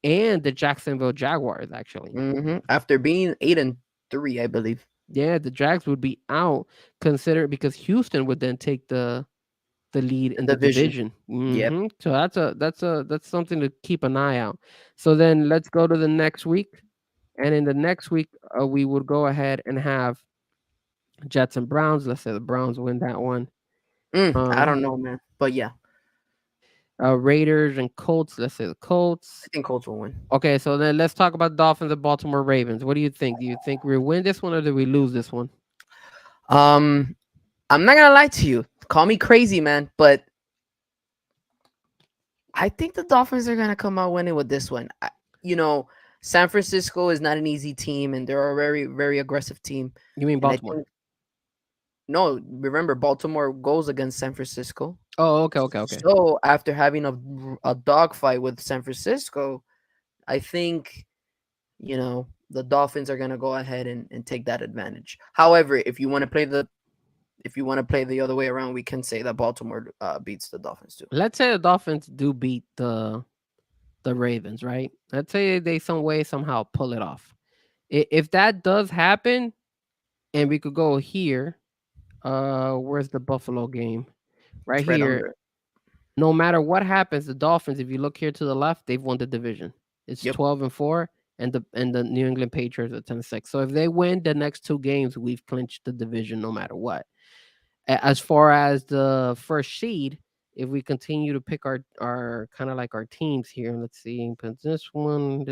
and the Jacksonville Jaguars, actually. After being 8-3, I believe. Yeah, the Jags would be out, consider because Houston would then take the lead in the division. Yep. So that's something to keep an eye out. So then let's go to the next week, and in the next week we would go ahead and have Jets and Browns. Let's say the Browns win that one. I don't know, man, but yeah, Raiders and Colts. Let's say the Colts. I think Colts will win. Okay, so then let's talk about Dolphins and Baltimore Ravens. What do you think? Do you think we win this one or do we lose this one? I'm not gonna lie to you. Call me crazy, man, but I think the Dolphins are gonna come out winning with this one. San Francisco is not an easy team, and they're a very, very aggressive team. You mean And I Baltimore? think- no, remember Baltimore goes against San Francisco. Oh, okay. So after having a dogfight with San Francisco, I think the Dolphins are gonna go ahead and take that advantage. However, if you want to play the other way around, we can say that Baltimore beats the Dolphins too. Let's say the Dolphins do beat the Ravens, right? Let's say they some way somehow pull it off. If that does happen, and we could go here, where's the Buffalo game? Right It's right here. under it. No matter what happens, the Dolphins, if you look here to the left, they've won the division. It's Yep. 12-4, and the New England Patriots are 10-6. So if they win the next 2 games, we've clinched the division no matter what. As far as the first seed, if we continue to pick our kind of like our teams here, let's see, but this one.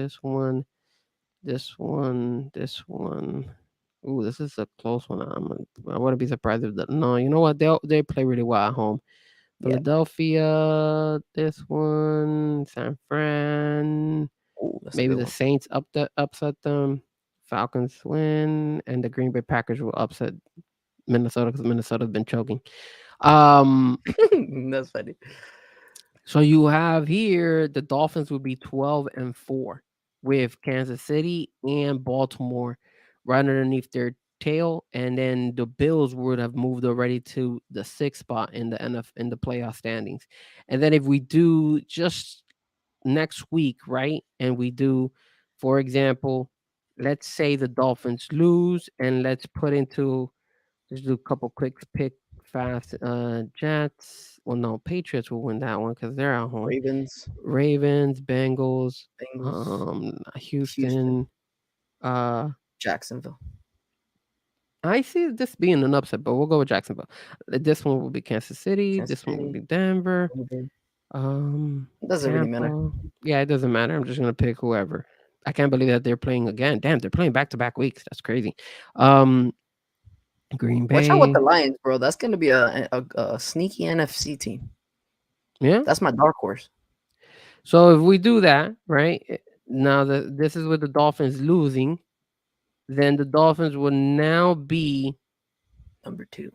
Ooh, this is a close one. I wouldn't be surprised if that. No, you know what? They play really well at home. Yeah. Philadelphia, this one, San Fran. Ooh, that's a Maybe good the one. Saints upset them. Falcons win, and the Green Bay Packers will upset Minnesota because Minnesota's been choking. That's funny. So you have here the Dolphins would be 12-4 with Kansas City and Baltimore right underneath their tail, and then the Bills would have moved already to the 6th spot in the playoff standings. And then if we do just next week, right, and we do, for example, let's say the Dolphins lose, and let's put into just do a couple quick pick fast. Jets. Well, no, Patriots will win that one because they're at home. Ravens, Ravens, Bengals, Bengals, Houston, Jacksonville. I see this being an upset, but we'll go with Jacksonville. This one will be Kansas City. Kansas This one will City. be Denver. Denver. Um, It doesn't really matter. Tampa. Yeah, it doesn't matter. I'm just gonna pick whoever. I can't believe that they're playing again. Damn, they're playing back-to-back weeks. That's crazy. Um, Green Watch out with Bay. the Lions, bro. That's gonna be a sneaky NFC team. Yeah. That's my dark horse. So if we do that, right now, this is with the Dolphins losing, then the Dolphins will now be Number 2.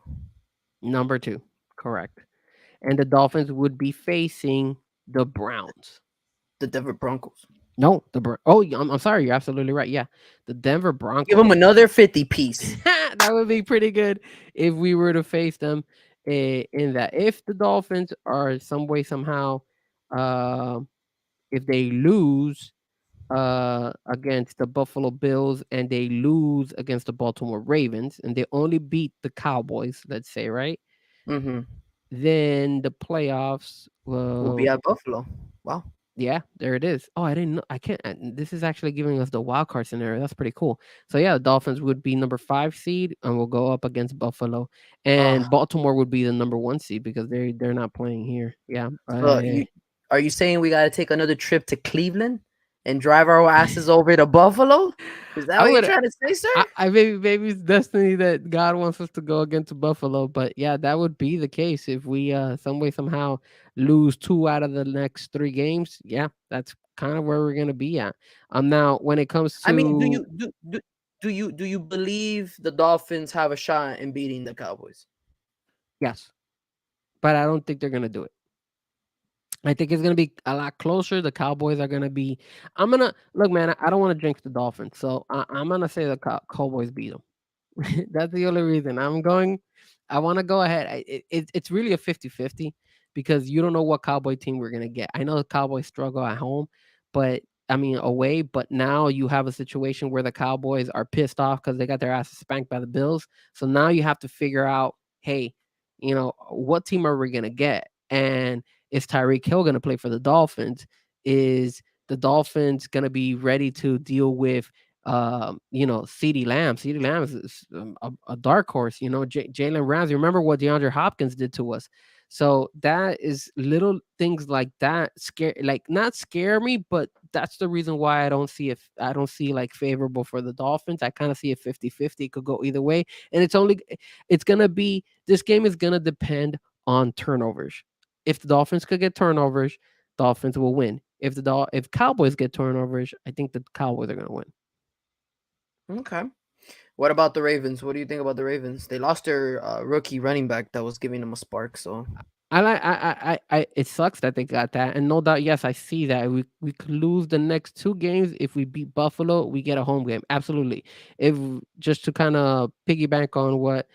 number 2, correct? And the Dolphins would be facing the Browns. The Denver Broncos. No, I'm sorry, you're absolutely right. Yeah, the Denver Broncos. Give them another 50 piece. That would be pretty good if we were to face them in that. If the Dolphins are some way somehow, if they lose against the Buffalo Bills and they lose against the Baltimore Ravens and they only beat the Cowboys, let's say, right? Mm-hmm. Then the playoffs We'll be at Buffalo. Wow. yeah, there it is. Oh, I didn't know. I can't. This is actually giving us the wild card scenario. That's pretty cool. So yeah, the Dolphins would be number 5 seed and will go up against Buffalo, and Ah, Baltimore would be the number 1 seed because they're not playing here. Yeah. so are you saying we got to take another trip to Cleveland and drive our asses over to Buffalo? Is that I what you're would- trying to say, sir? I maybe it's destiny that God wants us to go against Buffalo, but yeah, that would be the case if we some way somehow lose 2 out of the next 3 games. Yeah, that's kind of where we're gonna be at. Now when it comes to I mean, do you believe the Dolphins have a shot in beating the Cowboys? yes, but I don't think they're gonna do it. I think it's gonna be a lot closer. The Cowboys are gonna be. I'm gonna look, man. I don't want to jinx the Dolphins, so I'm gonna say the Cowboys beat them. That's the only reason I'm going. I want to go ahead. It's really a 50-50 because you don't know what Cowboy team we're gonna get. I know the Cowboys struggle at home, but I mean away. But now you have a situation where the Cowboys are pissed off because they got their asses spanked by the Bills. So now you have to figure out, hey, what team are we gonna get? And is Tyreek Hill gonna play for the Dolphins? Is the Dolphins gonna be ready to deal with CeeDee Lamb. CeeDee Lamb is a dark horse. Jalen Ramsey. Remember what DeAndre Hopkins did to us. So that is little things like that not scare me, but that's the reason why I don't see like favorable for the Dolphins. I kind of see it 50-50. It could go either way. And this game is gonna depend on turnovers. If the Dolphins could get turnovers, Dolphins will win. If Cowboys get turnovers, I think the Cowboys are gonna win. Okay. What about the Ravens? What do you think about the Ravens? They lost their rookie running back that was giving them a spark. So It sucks that they got that, and no doubt, yes, I see that we could lose the next 2 games. If we beat Buffalo, we get a home game. Absolutely. If just to kind of piggyback on what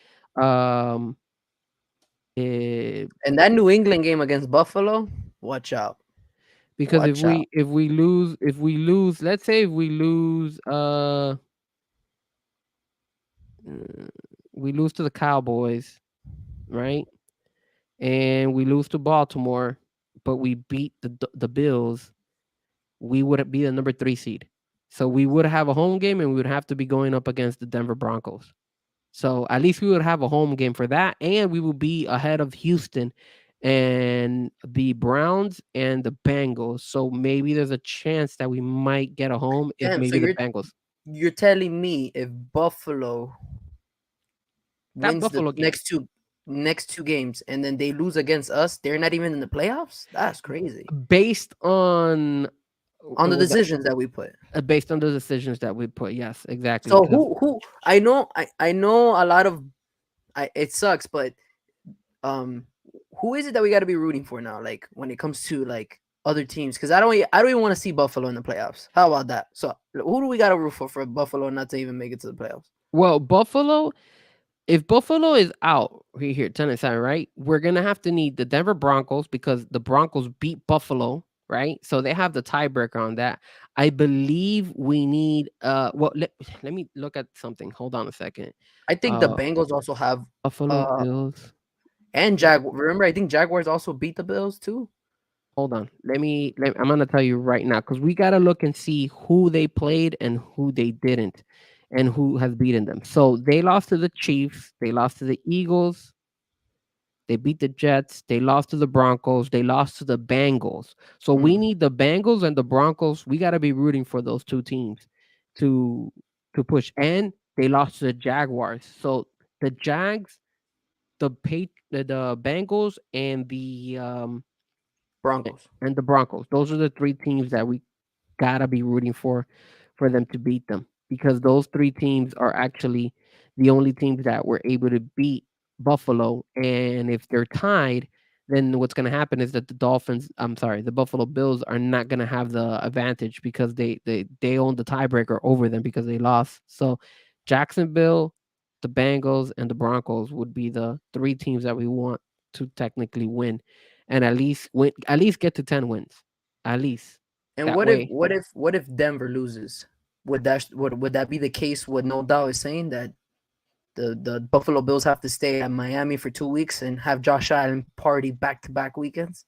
and that New England game against Buffalo, watch out. because Watch out. if we lose, let's say if we lose we lose to the Cowboys, right? And we lose to Baltimore, but we beat the Bills, we would be the number 3 seed. So we would have a home game and we would have to be going up against the Denver Broncos. So at least we would have a home game for that, and we will be ahead of Houston and the Browns and the Bengals. So maybe there's a chance that we might get a home if Damn, so maybe the Bengals. You're telling me if Buffalo That wins Buffalo the game. next two games and then they lose against us, they're not even in the playoffs? That's crazy. Based on On the decisions that we put. based on the decisions that we put, yes, exactly. So because- who I know a lot of it sucks, but who is it that we got to be rooting for now? Like when it comes to like other teams, because I don't even want to see Buffalo in the playoffs. How about that? So who do we got to root for Buffalo not to even make it to the playoffs? Well, Buffalo, if Buffalo is out here, Tennessee, right? We're gonna have to need the Denver Broncos because the Broncos beat Buffalo, right? So they have the tiebreaker on that. I believe we need well let me look at something. Hold on a second. I think the Bengals also have Buffalo Bills. and Jaguars. Remember, I think Jaguars also beat the Bills too. Hold on. I'm gonna tell you right now because we gotta look and see who they played and who they didn't. and who has beaten them. So they lost to the Chiefs, they lost to the Eagles, they beat the Jets, they lost to the Broncos, they lost to the Bengals. So we need the Bengals and the Broncos. We got to be rooting for those two teams to push. And they lost to the Jaguars. So the Jags, the Bengals Broncos. and the Broncos. Those are the three teams that we gotta be rooting for them to beat them, because those three teams are actually the only teams that were able to beat Buffalo. And if they're tied, then what's going to happen is that the Buffalo Bills are not going to have the advantage, because they own the tiebreaker over them because they lost. So Jacksonville, the Bengals, and the Broncos would be the three teams that we want to technically win, and at least get to 10 wins, at least. And That what way. if Denver loses? Would that be the case? What No Doubt is saying, that the Buffalo Bills have to stay at Miami for 2 weeks and have Josh Allen party back-to-back weekends?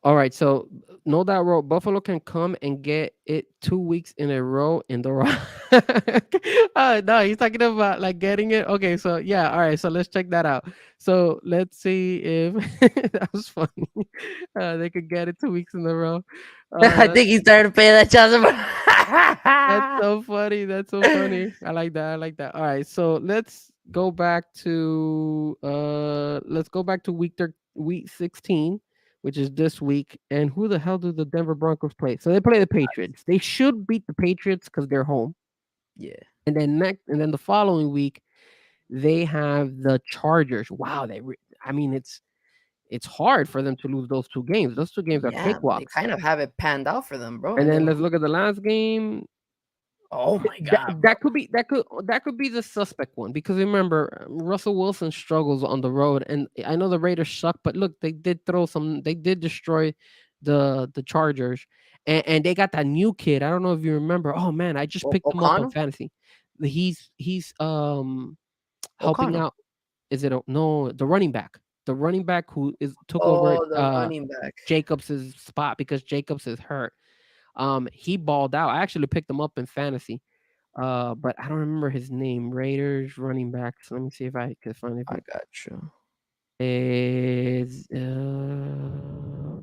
All right, so No Doubt wrote Buffalo can come and get it 2 weeks in a row in the row. No, he's talking about like getting it. Okay, so yeah, all right, so let's check that out. So let's see if that was funny. They could get it 2 weeks in a row. I think he's tired of paying that child support. That's so funny. That's so funny. I like that. I like that. All right, so let's go back to week 16, which is this week. And who the hell do the Denver Broncos play? So they play the Patriots. They should beat the Patriots because they're home. Yeah. And then the following week, they have the Chargers. Wow, I mean, it's hard for them to lose those two games. Those two games are Yeah, they cakewalks. kind of have it panned out for them, bro. And then let's look at the last game. Oh my god, That could be the suspect one, because remember, Russell Wilson struggles on the road, and I know the Raiders suck, but look, they did destroy the Chargers, and they got that new kid. I don't know if you remember. Oh man, I just picked him up on O'Connell? fantasy. He's helping O'Connell. out. The running back? The running back who took over the running back. Jacobs' spot because Jacobs is hurt. He balled out. I actually picked him up in fantasy. But I don't remember his name. Raiders running backs. Let me see if I can find it. I got you. Is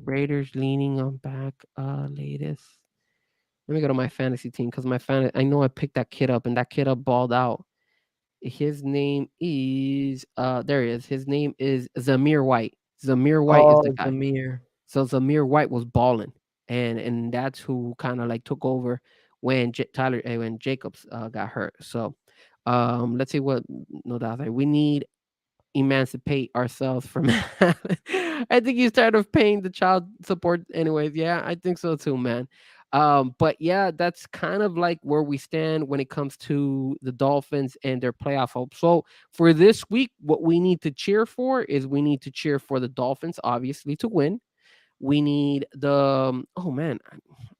Raiders leaning on back latest. Let me go to my fantasy team, because I know I picked that kid up, and that kid up balled out. His name is there he is. His name is Zamir White. Zamir White is the guy. Zamir. So Zamir White was balling, and that's who kind of like took over when when Jacobs got hurt. So let's see what No Doubt. We need emancipate ourselves from I think he's tired of paying the child support anyways. Yeah, I think so too, man. But yeah, that's kind of like where we stand when it comes to the Dolphins and their playoff hope. So for this week, what we need to cheer for is we need to cheer for the Dolphins, obviously, to win. We need oh man,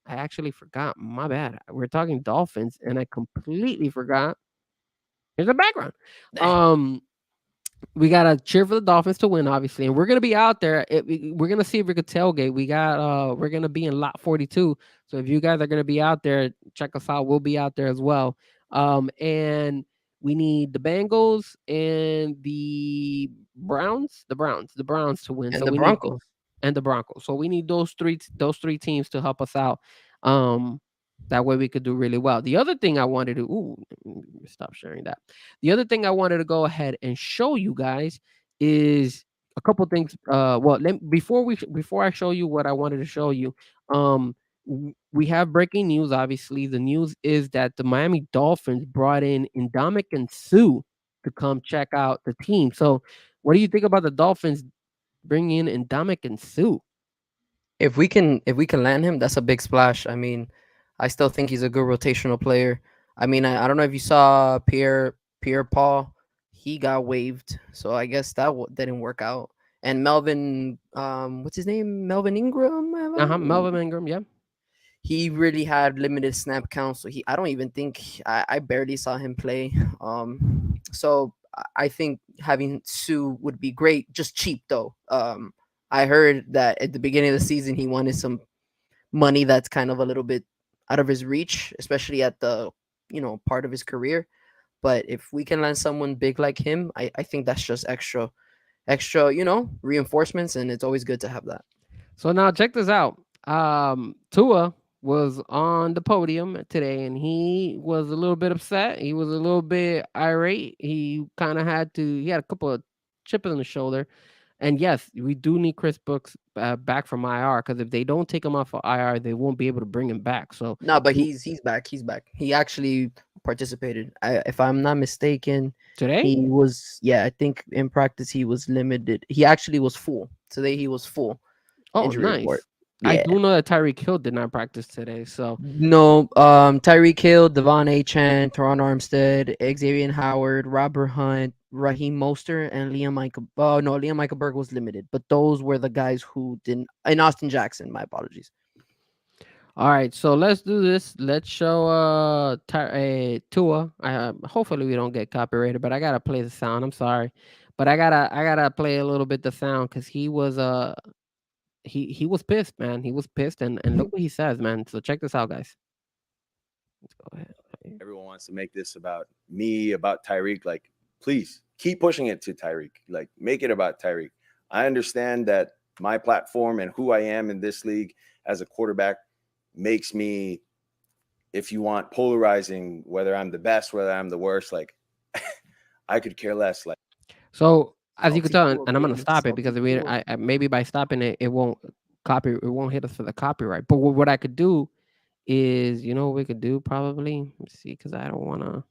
I actually forgot. My bad. We're talking Dolphins, and I completely forgot. Here's the background. We gotta cheer for the Dolphins to win, obviously, and we're gonna be out there. We're gonna see if we could tailgate. We're gonna be in lot 42. So if you guys are gonna be out there, check us out. We'll be out there as well. And we need the Bengals and the Browns to win. And So the we Broncos. and the Broncos. So we need those three teams to help us out. That way we could do really well. The other thing I wanted to stop sharing that. The other thing I wanted to go ahead and show you guys is a couple things. Before I show you what I wanted to show you, we have breaking news. Obviously, the news is that the Miami Dolphins brought in Ndamukong Suh to come check out the team. So, what do you think about the Dolphins bringing in Ndamukong Suh? If we can land him, that's a big splash. I mean, I still think he's a good rotational player. I mean, I don't know if you saw Pierre Paul. He got waived, so I guess that didn't work out. And Melvin, what's his name? Melvin Ingram. Melvin Ingram, yeah. He really had limited snap count, so I don't even think I barely saw him play. So I think having Sue would be great, just cheap though. I heard that at the beginning of the season he wanted some money that's kind of a little bit out of his reach, especially at the part of his career. But if we can land someone big like him, I think that's just extra, reinforcements, and it's always good to have that. So now check this out. Tua was on the podium today, and he was a little bit upset. He was a little bit irate. He kind of he had a couple of chips on the shoulder. And yes, we do need Chris Brooks back from IR, because if they don't take him off of IR, they won't be able to bring him back. So No, but he's back. He's back. He actually participated. If I'm not mistaken, today, he was. Yeah, I think in practice he was limited. He actually was full today. He was full. oh, Injury nice. report. I Yeah. do know that Tyreek Hill did not practice today. So No, Tyreek Hill, Devon Achane, Teron Armstead, Xavier Howard, Robert Hunt, Raheem Mostert, and Liam Michael. Oh no, Liam Michael Berg was limited, but those were the guys who didn't. And Austin Jackson. My apologies. all right, so let's do this. Let's show Tua. Hopefully we don't get copyrighted, but I gotta play the sound. I'm sorry, but I gotta play a little bit the sound, because he was he was pissed, man. He was pissed, and look what he says, man. So check this out, guys. Let's go ahead. Everyone wants to make this about me, about Tyreek. Like, please keep pushing it to Tyreek. Like, make it about Tyreek. I understand that my platform and who I am in this league as a quarterback makes me, if you want, polarizing, whether I'm the best, whether I'm the worst. Like, I could care less. Like, So as you can tell, Salty Tua, and I'm gonna baby. stop it, because Salty we, Tua. I maybe by stopping it, it won't hit us for the copyright. But what I could do is, what we could do probably. Let's see, because I don't want to.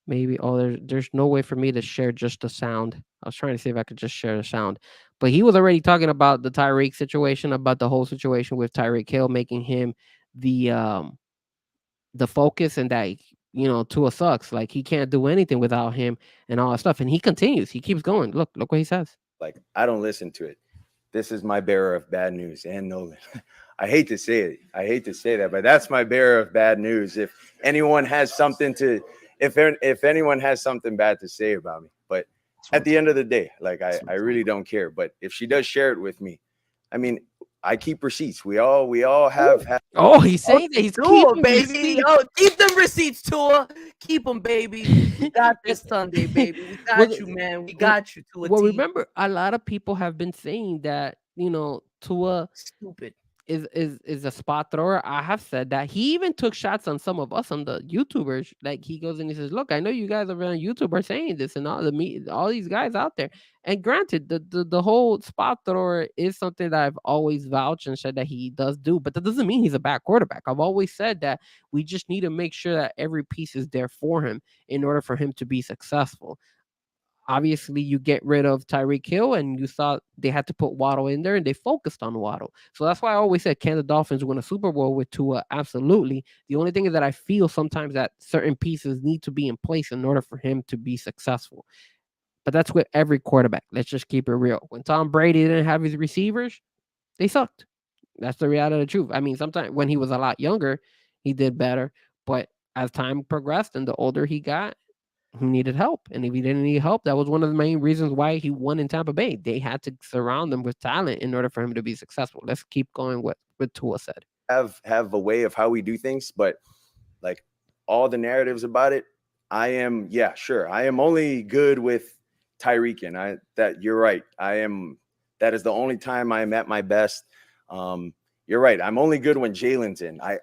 Maybe there's no way for me to share just the sound. I was trying to see if I could just share the sound, but he was already talking about the Tyreek situation, about the whole situation with Tyreek Hill, making him the focus, and that Tua sucks. Like, he can't do anything without him, and all that stuff. And he continues. He keeps going. Look what he says. like, I don't listen to it. This is my bearer of bad news. And Nolan, I hate to say it. I hate to say that, but that's my bearer of bad news. If anyone has something if anyone has something bad to say about me, but at the end of the day, like, I really don't care. But if she does share it with me, I mean, I keep receipts. We all have. Oh, he's saying that he's Tua, keeping baby. receipts. Oh, keep them receipts, Tua. Keep them, baby. We got this Sunday, baby. We got Well, you, man. We got you, Tua. Well, T. remember, a lot of people have been saying that Tua Stupid. is a spot thrower. I have said that. He even took shots on some of us, on the YouTubers. Like, he goes and he says, "Look, I know you guys are on YouTube are saying this, and all these guys out there." And granted, the whole spot thrower is something that I've always vouched and said that he does do, but that doesn't mean he's a bad quarterback. I've always said that we just need to make sure that every piece is there for him in order for him to be successful. Obviously, you get rid of Tyreek Hill, and you thought they had to put Waddle in there, and they focused on Waddle. So that's why I always said, can the Dolphins win a Super Bowl with Tua? Absolutely. The only thing is that I feel sometimes that certain pieces need to be in place in order for him to be successful. But that's with every quarterback. Let's just keep it real. When Tom Brady didn't have his receivers, they sucked. That's the reality of the truth. I mean, sometimes when he was a lot younger, he did better. But as time progressed and the older he got, he needed help. And if he didn't need help, that was one of the main reasons why he won in Tampa Bay. They had to surround him with talent in order for him to be successful. Let's keep going with what Tua said. have a way of how we do things, but like, all the narratives about it, I am only good with Tyreek, and that you're right. That is the only time I'm at my best. You're right. I'm only good when Jalen's in. I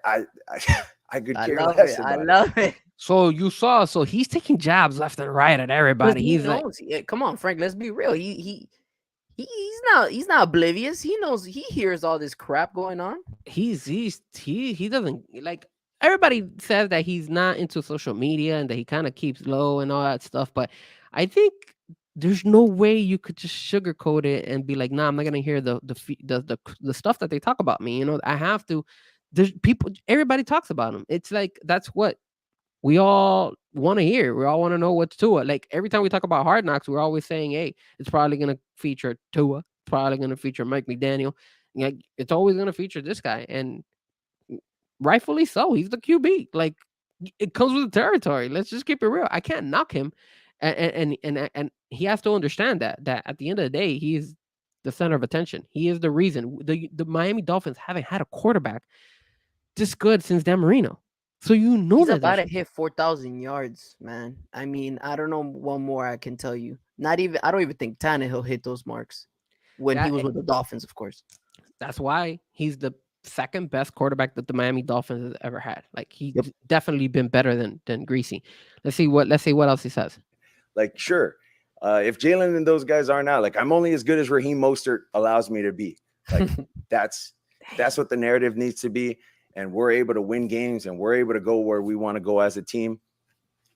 could care less about I love it. So he's taking jabs left and right at everybody. He He's like, knows. Come on, Frank. Let's be real. He's not oblivious. He knows. He hears all this crap going on. he doesn't like. Everybody says that he's not into social media and that he kind of keeps low and all that stuff, but I think there's no way you could just sugarcoat it and be like, "Nah, I'm not gonna hear the stuff that they talk about me." I have to. There's people. Everybody talks about him. It's like that's what we all want to hear. We all want to know what's Tua. Like, every time we talk about Hard Knocks, we're always saying, "Hey, it's probably gonna feature Tua. It's probably gonna feature Mike McDaniel. Like, it's always gonna feature this guy." And rightfully so. He's the QB. Like, it comes with the territory. Let's just keep it real. I can't knock him, and he has to understand that at the end of the day, he's the center of attention. He is the reason the Miami Dolphins haven't had a quarterback this good since Dan Marino. So you know He's that about there's to hit 4,000 yards, man. I mean, I don't know one more I can tell you. Not even I don't even think Tannehill hit those marks when he that. was with the Dolphins, of course. That's why he's the second best quarterback that the Miami Dolphins has ever had. Like he's Yep. definitely been better than Greasy. Let's see what else he says. Like, sure, if Jalen and those guys aren't out, like I'm only as good as Raheem Mostert allows me to be. Like that's what the narrative needs to be, and we're able to win games, and we're able to go where we want to go as a team.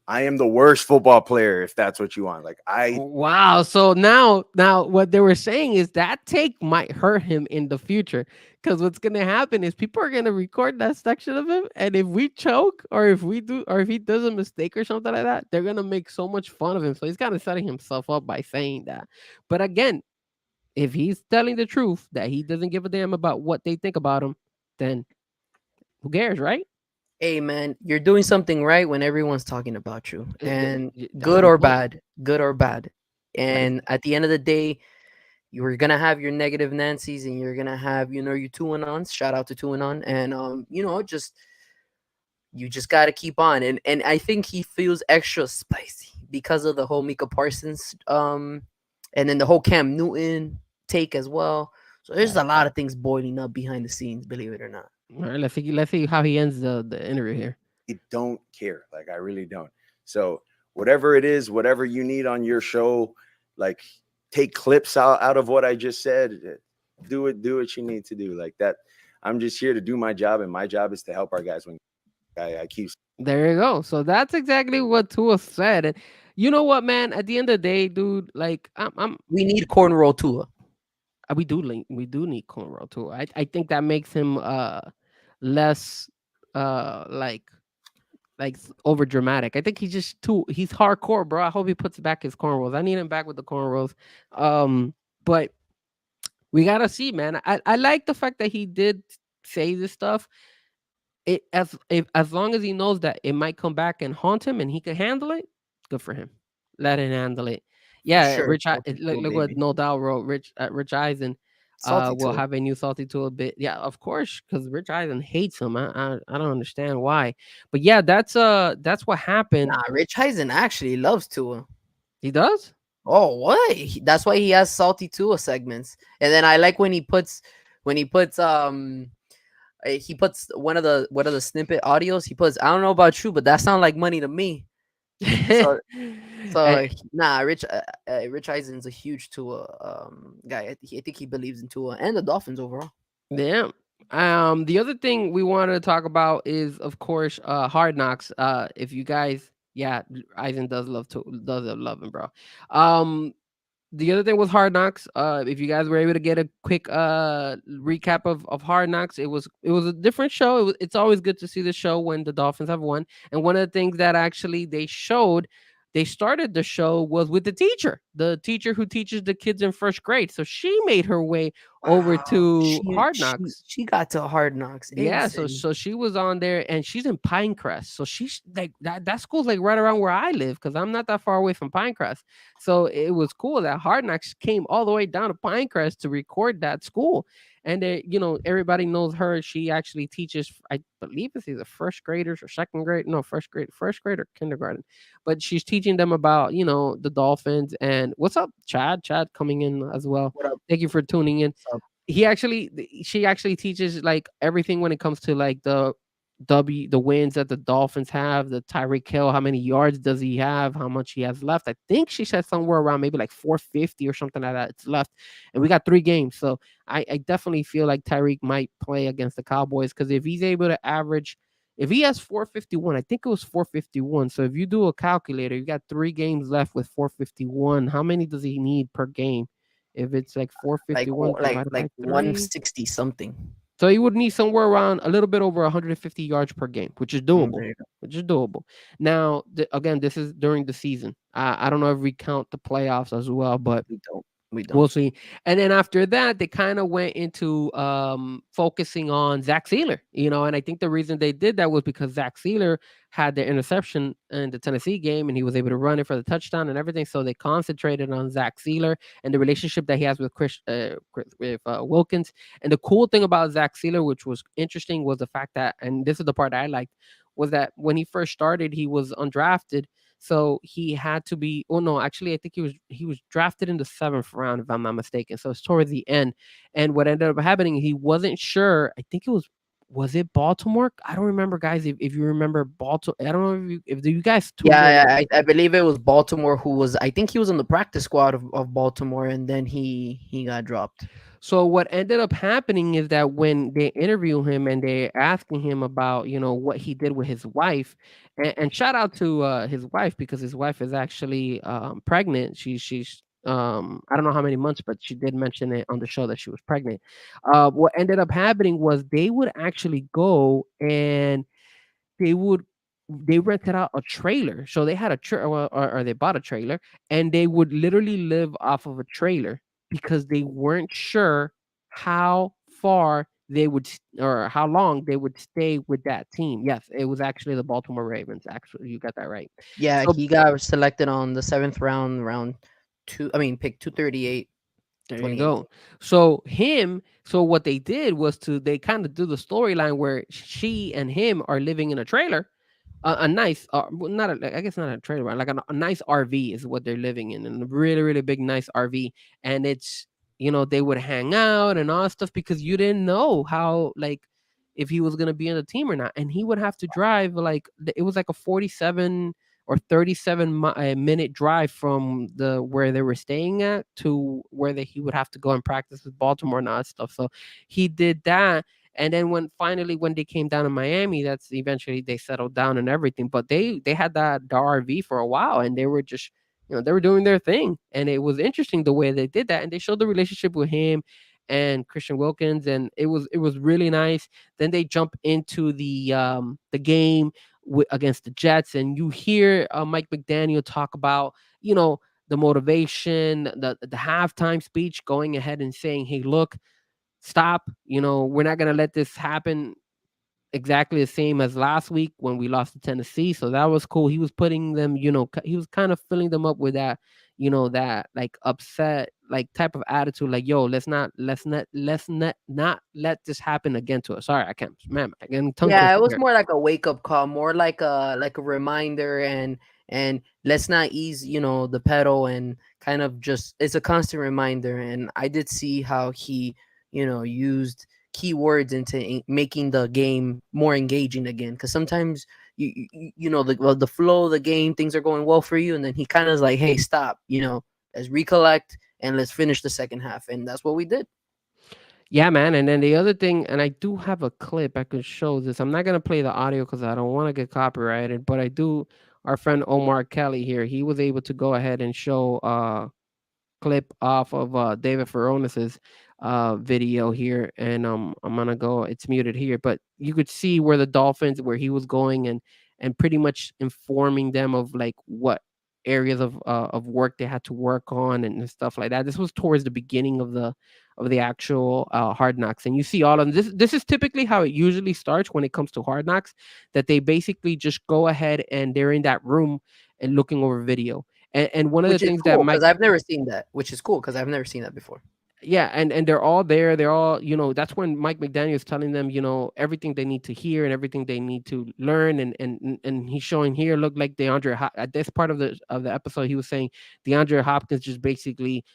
I am the worst football player if that's what you want. Like Wow. So now what they were saying is that take might hurt him in the future. Because what's gonna happen is people are gonna record that section of him, and if we choke or if he does a mistake or something like that, they're gonna make so much fun of him. So he's kind of setting himself up by saying that. But again, if he's telling the truth that he doesn't give a damn about what they think about him, then who cares, right? Hey man, you're doing something right when everyone's talking about you, and That's good my or point. bad, good or bad. And at the end of the day, you're gonna have your negative Nancy's, and you're gonna have your two and ons. Shout out to two and on, and you just got to keep on. And I think he feels extra spicy because of the whole Mika Parsons, and then the whole Cam Newton take as well. So there's a lot of things boiling up behind the scenes, believe it or not. All right, let's see how he ends the interview here. don't care. Like I really don't. So whatever it is, whatever you need on your show, like take clips out of what I just said. Do what you need to do. Like that. I'm just here to do my job, and my job is to help our guys win. I keep There you go. So that's exactly what Tua said. And you know what, man? At the end of the day, dude, like We need cornrow Tua. we do need cornrow too. I think that makes him less like over dramatic. I think he's hardcore, bro. I hope he puts back his cornrows. I need him back with the cornrows. But we gotta see, man. I like the fact that he did say this stuff. As long as he knows that it might come back and haunt him and he can handle it, good for him. Let him handle it. Yeah, Sure, Rich. salty Look, Tua, look what baby. No Doubt wrote. Rich Eisen Salty will Tua. have a new salty to a bit. Yeah, of course, because Rich Eisen hates him. I don't understand why. But yeah, that's what happened. Nah, Rich Eisen actually loves Tua. He does. Oh, what? That's why he has salty Tua segments. And then I like when he puts one of the snippet audios. He puts, I don't know about you, but that sounds like money to me. So And- nah, Rich Eisen's a huge Tua guy. I think he believes in Tua and the Dolphins overall. Yeah. The other thing we wanted to talk about is, of course, Hard Knocks. If you guys, yeah, Eisen does love him, bro. The other thing was Hard Knocks. If you guys were able to get a quick recap of Hard Knocks, it was a different show. It's always good to see the show when the Dolphins have won. And one of the things that actually they started the show was with the teacher who teaches the kids in first grade. So she made her way over Wow, to Hard Knocks. She got to Hard Knocks. Yeah, Insane. so she was on there, and she's in Pinecrest. So she's like that school's like right around where I live, because I'm not that far away from Pinecrest. So it was cool that Hard Knocks came all the way down to Pinecrest to record that school. And everybody knows her. She actually teaches, I believe it's either first graders or second grade. No, first grade or kindergarten. But she's teaching them about, the Dolphins. And what's up, Chad? Chad coming in as well. What up? Thank you for tuning in. What's up? She actually teaches like everything when it comes to like the wins that the Dolphins have, the Tyreek Hill, how many yards does he have, how much he has left. I think she said somewhere around maybe like 450 or something like that. It's left, and we got 3 games. So I definitely feel like Tyreek might play against the Cowboys, because if he's able to average, if he has 451, I think it was 451. So if you do a calculator, you got 3 games left with 451. How many does he need per game? If it's like 451 divided by 3, 160 something. so he would need somewhere around a little bit over 150 yards per game, which is doable. Now, again, this is during the season. I don't know if we count the playoffs as well, but We don't. we'll see. And then after that, they kind of went into focusing on Zach Sealer, and I think the reason they did that was because Zach Sealer had the interception in the Tennessee game, and he was able to run it for the touchdown and everything. So they concentrated on Zach Sealer and the relationship that he has with Wilkins. And the cool thing about Zach Sealer, which was interesting, was the fact that, and this is the part I liked, was that when he first started, he was undrafted, so he had to be. Oh no, actually, I think he was drafted in the 7th round, if I'm not mistaken. So it's towards the end, and what ended up happening, he wasn't sure. I think it was it Baltimore? I don't remember, guys. If you remember Baltimore, I don't know if you guys tuned in. Yeah, I believe it was Baltimore who was. I think he was on the practice squad of Baltimore, and then he got dropped. So what ended up happening is that when they interview him and they asking him about, what he did with his wife, and shout out to his wife, because his wife is actually pregnant. She's I don't know how many months, but she did mention it on the show that she was pregnant. What ended up happening was they would actually go and they would they rented out a trailer. So they had a or they bought a trailer, and they would literally live off of a trailer because they weren't sure how far they would or how long they would stay with that team. Yes, it was actually the Baltimore Ravens. Actually, you got that right. Yeah, So he got selected on the 7th round, round two. I mean, pick 238. there you 28. go. So what they did was they kind of do the storyline where she and him are living in a trailer, a nice, not I guess not a trailer, right? Like a nice RV is what they're living in, and a really really big nice RV, and it's they would hang out and all that stuff because you didn't know how like if he was gonna be in the team or not, and he would have to drive like it was like a 47 or 37 minute drive from the where they were staying at to where he would have to go and practice with Baltimore and all that stuff. So he did that, and then when they came down to Miami, that's eventually they settled down and everything. But they had the RV for a while, and they were just they were doing their thing, and it was interesting the way they did that, and they showed the relationship with him and Christian Wilkins, and it was really nice. Then they jump into the game against the Jets, and you hear Mike McDaniel talk about the motivation, the halftime speech, going ahead and saying, "Hey, look, stop. We're not gonna let this happen exactly the same as last week when we lost to Tennessee." So that was cool. He was putting them, he was kind of filling them up with that, that like upset, like type of attitude, like, yo, let's not let this happen again to us. Sorry, I can't, man, I get tongue Yeah, twisted it was here. more like a wake up call, more like a reminder, and let's not ease the pedal, and kind of just it's a constant reminder. And I did see how he used keywords into making the game more engaging again, because sometimes the flow of the game, things are going well for you, and then he kind of is like, hey, stop, let's recollect and let's finish the second half, and that's what we did. Yeah, man. And then the other thing, and I do have a clip I could show this. I'm not gonna play the audio because I don't want to get copyrighted, but I do. Our friend Omar Kelly here, he was able to go ahead and show clip off of David Furones's video here, and I'm gonna go. It's muted here, but you could see where the Dolphins, where he was going, and pretty much informing them of like what areas of work they had to work on and stuff like that. This was towards the beginning of the actual Hard Knocks, and you see all of them. This is typically how it usually starts when it comes to Hard Knocks, that they basically just go ahead and they're in that room and looking over video. And one of the Which is things cool that Mike, because I've never seen that. Which is cool because I've never seen that before. yeah, and they're all there. They're all, that's when Mike McDaniel is telling them, everything they need to hear and everything they need to learn. And he's showing here, look, like at this part of the episode, he was saying DeAndre Hopkins just basically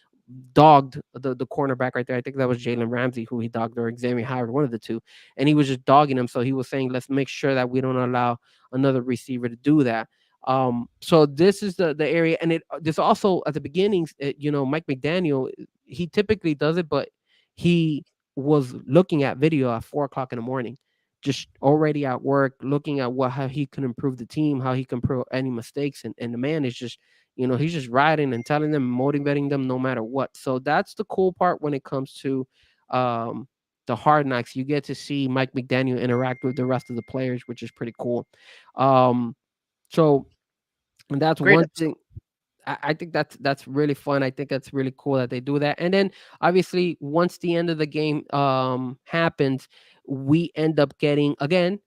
dogged the cornerback right there. I think that was Jalen Ramsey who he dogged, or Xavier Howard, one of the two. And he was just dogging him. So he was saying, let's make sure that we don't allow another receiver to do that. So this is the area, and this also at the beginnings, Mike McDaniel, he typically does it, but he was looking at video at 4 o'clock in the morning, just already at work, looking at how he can improve the team, how he can improve any mistakes, and the man is just, he's just riding and telling them, motivating them no matter what. So that's the cool part when it comes to the Hard Knocks. You get to see Mike McDaniel interact with the rest of the players, which is pretty cool. So and that's Great one episode. thing. I think that's really fun. I think that's really cool that they do that. And then obviously once the end of the game happens, we end up getting again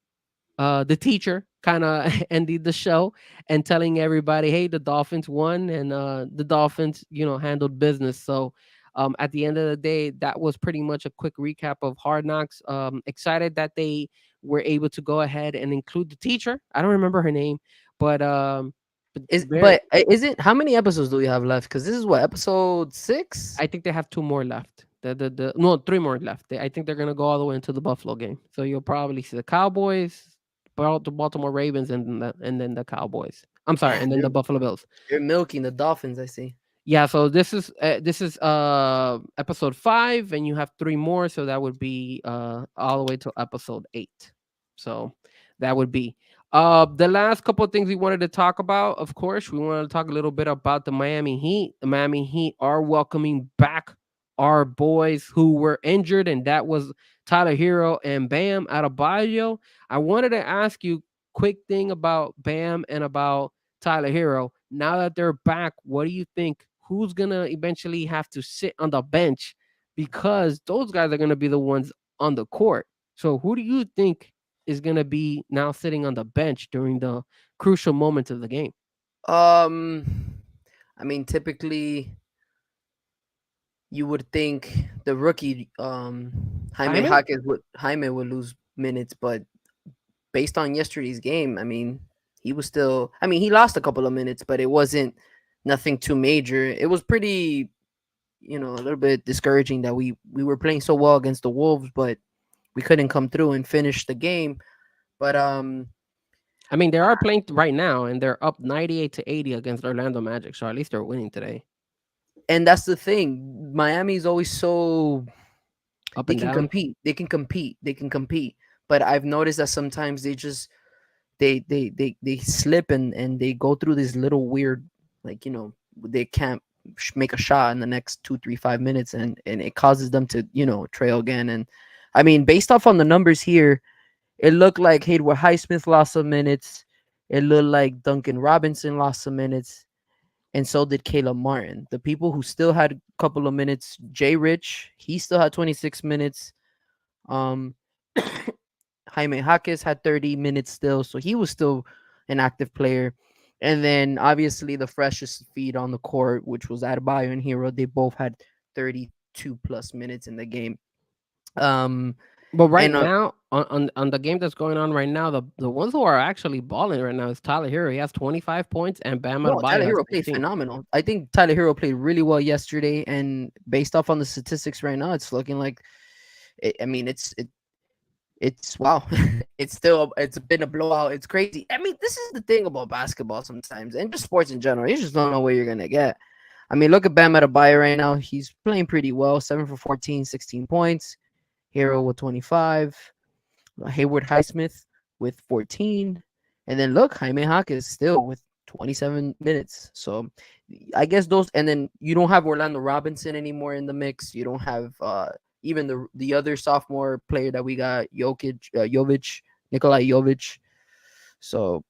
the teacher kind of ended the show and telling everybody, hey, the Dolphins won, and the Dolphins, handled business. So At the end of the day, that was pretty much a quick recap of Hard Knocks. Excited that they were able to go ahead and include the teacher. I don't remember her name, but very. Is it how many episodes do we have left? Because this is what episode 6. I think they have two more left. The no, three more left. I think they're gonna go all the way into the Buffalo game. So you'll probably see the Cowboys, the Baltimore Ravens, and then the Cowboys. I'm sorry, and then the Buffalo Bills. You're milking the Dolphins, I see. Yeah, so this is episode 5, and you have three more, so that would be all the way to episode 8. So that would be the last couple of things we wanted to talk about. Of course, we wanted to talk a little bit about the Miami Heat. The Miami Heat are welcoming back our boys who were injured, and that was Tyler Hero and Bam Adebayo. I wanted to ask you quick thing about Bam and about Tyler Hero. Now that they're back, what do you think? Who's gonna eventually have to sit on the bench, because those guys are gonna be the ones on the court? So who do you think is gonna be now sitting on the bench during the crucial moments of the game? I mean, typically you would think the rookie Jaime would lose minutes, but based on yesterday's game, I mean, he lost a couple of minutes, but it wasn't nothing too major. It was pretty, a little bit discouraging that we were playing so well against the Wolves, but we couldn't come through and finish the game. But I mean, they are playing right now, and they're up 98-80 against Orlando Magic, so at least they're winning today. And that's the thing. Miami's always so Up they and can down. compete. They can compete. But I've noticed that sometimes they slip and they go through this little weird, they can't make a shot in the next 2, 3, 5 minutes, and it causes them to trail again. And I mean, based off on the numbers here, it looked like Hayward Highsmith lost some minutes. It looked like Duncan Robinson lost some minutes, and so did Caleb Martin. The people who still had a couple of minutes, Jay Rich, he still had 26 minutes. Jaime Jaquez had 30 minutes still, so he was still an active player. And then obviously the freshest feed on the court, which was Adebayo and Hero, they both had 32 plus minutes in the game. But right now, on the game that's going on right now, the ones who are actually balling right now is Tyler Hero. He has 25 points, and Bam Adebayo Tyler has Hero played 15. phenomenal. I think Tyler Hero played really well yesterday, and based off on the statistics right now, it's looking like, it's wow. It's been a blowout. It's crazy. I mean, this is the thing about basketball sometimes, and just sports in general. You just don't know where you're gonna get. I mean, look at Bam Adebayo right now. He's playing pretty well. 7 for 14, 16 points. Hero with 25. Hayward Highsmith with 14. And then look, Jaime Jaquez still with 27 minutes. So I guess those, and then you don't have Orlando Robinson anymore in the mix. You don't have even the other sophomore player that we got, Nikolai Jovic. So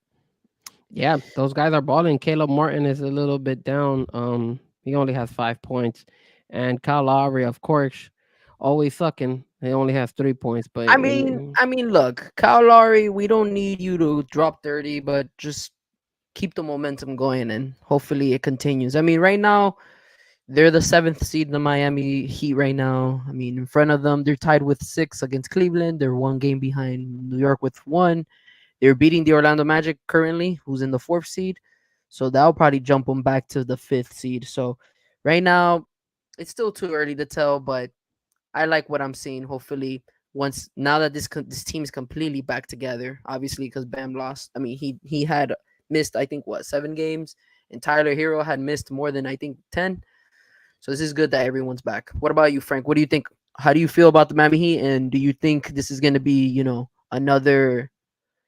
yeah, those guys are balling. Caleb Martin is a little bit down. He only has 5 points, and Kyle Lowry, of course, always sucking. He only has 3 points. But I mean, look, Kyle Lowry, we don't need you to drop 30, but just keep the momentum going, and hopefully it continues. I mean, right now, they're the 7th seed in the Miami Heat right now. I mean, in front of them, they're tied with 6 against Cleveland. They're 1 game behind New York with 1. They're beating the Orlando Magic currently, who's in the 4th seed. So that'll probably jump them back to the 5th seed. So right now, it's still too early to tell, but I like what I'm seeing. Hopefully, now that this team is completely back together, obviously because Bam lost. I mean, he had missed, I think, 7 games, and Tyler Hero had missed more than, I think, 10. So this is good that everyone's back. What about you, Frank? What do you think? How do you feel about the Miami Heat? And do you think this is going to be, another,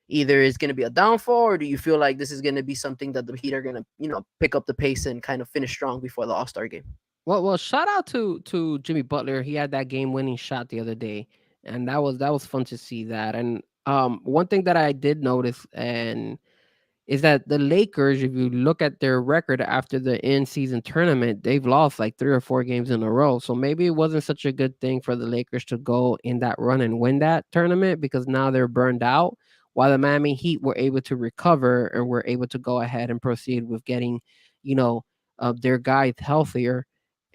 either it's going to be a downfall, or do you feel like this is going to be something that the Heat are going to, pick up the pace and kind of finish strong before the All-Star game? Well, shout out to Jimmy Butler. He had that game-winning shot the other day, and that was fun to see that. And one thing that I did notice is that the Lakers, if you look at their record after the in-season tournament, they've lost like 3 or 4 games in a row. So maybe it wasn't such a good thing for the Lakers to go in that run and win that tournament, because now they're burned out, while the Miami Heat were able to recover and were able to go ahead and proceed with getting, their guys healthier.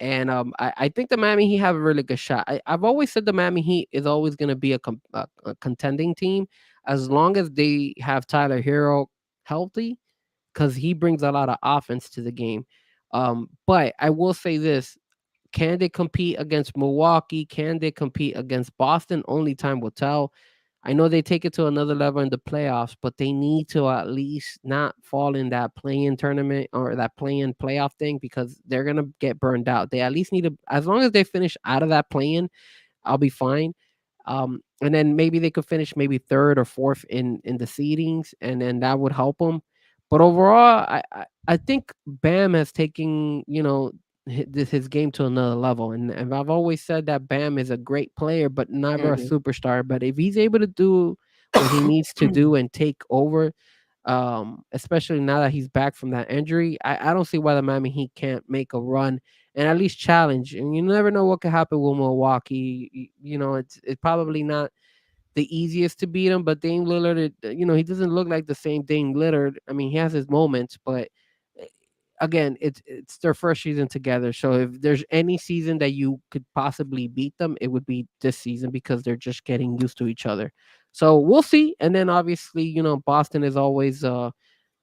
And I think the Miami Heat have a really good shot. I've always said the Miami Heat is always going to be a contending team as long as they have Tyler Hero healthy, because he brings a lot of offense to the game. But I will say this: can they compete against Milwaukee? Can they compete against Boston? Only time will tell. I know they take it to another level in the playoffs, but they need to at least not fall in that play-in tournament or that play-in playoff thing, because they're gonna get burned out. They at least need to, as long as they finish out of that play-in, I'll be fine. And then maybe they could finish maybe third or fourth in the seedings, and then that would help them. But overall, I think Bam has taken, his game to another level, and I've always said that Bam is a great player, but never a Mhm. superstar. But if he's able to do what he needs to do and take over, especially now that he's back from that injury, I don't see why the Miami Heat can't make a run and at least challenge. And you never know what could happen with Milwaukee. It's probably not the easiest to beat him, but Dame Lillard, he doesn't look like the same Dame Lillard. I mean, he has his moments, but eh, again, it's their first season together. So if there's any season that you could possibly beat them, it would be this season, because they're just getting used to each other. So we'll see. And then obviously, Boston is always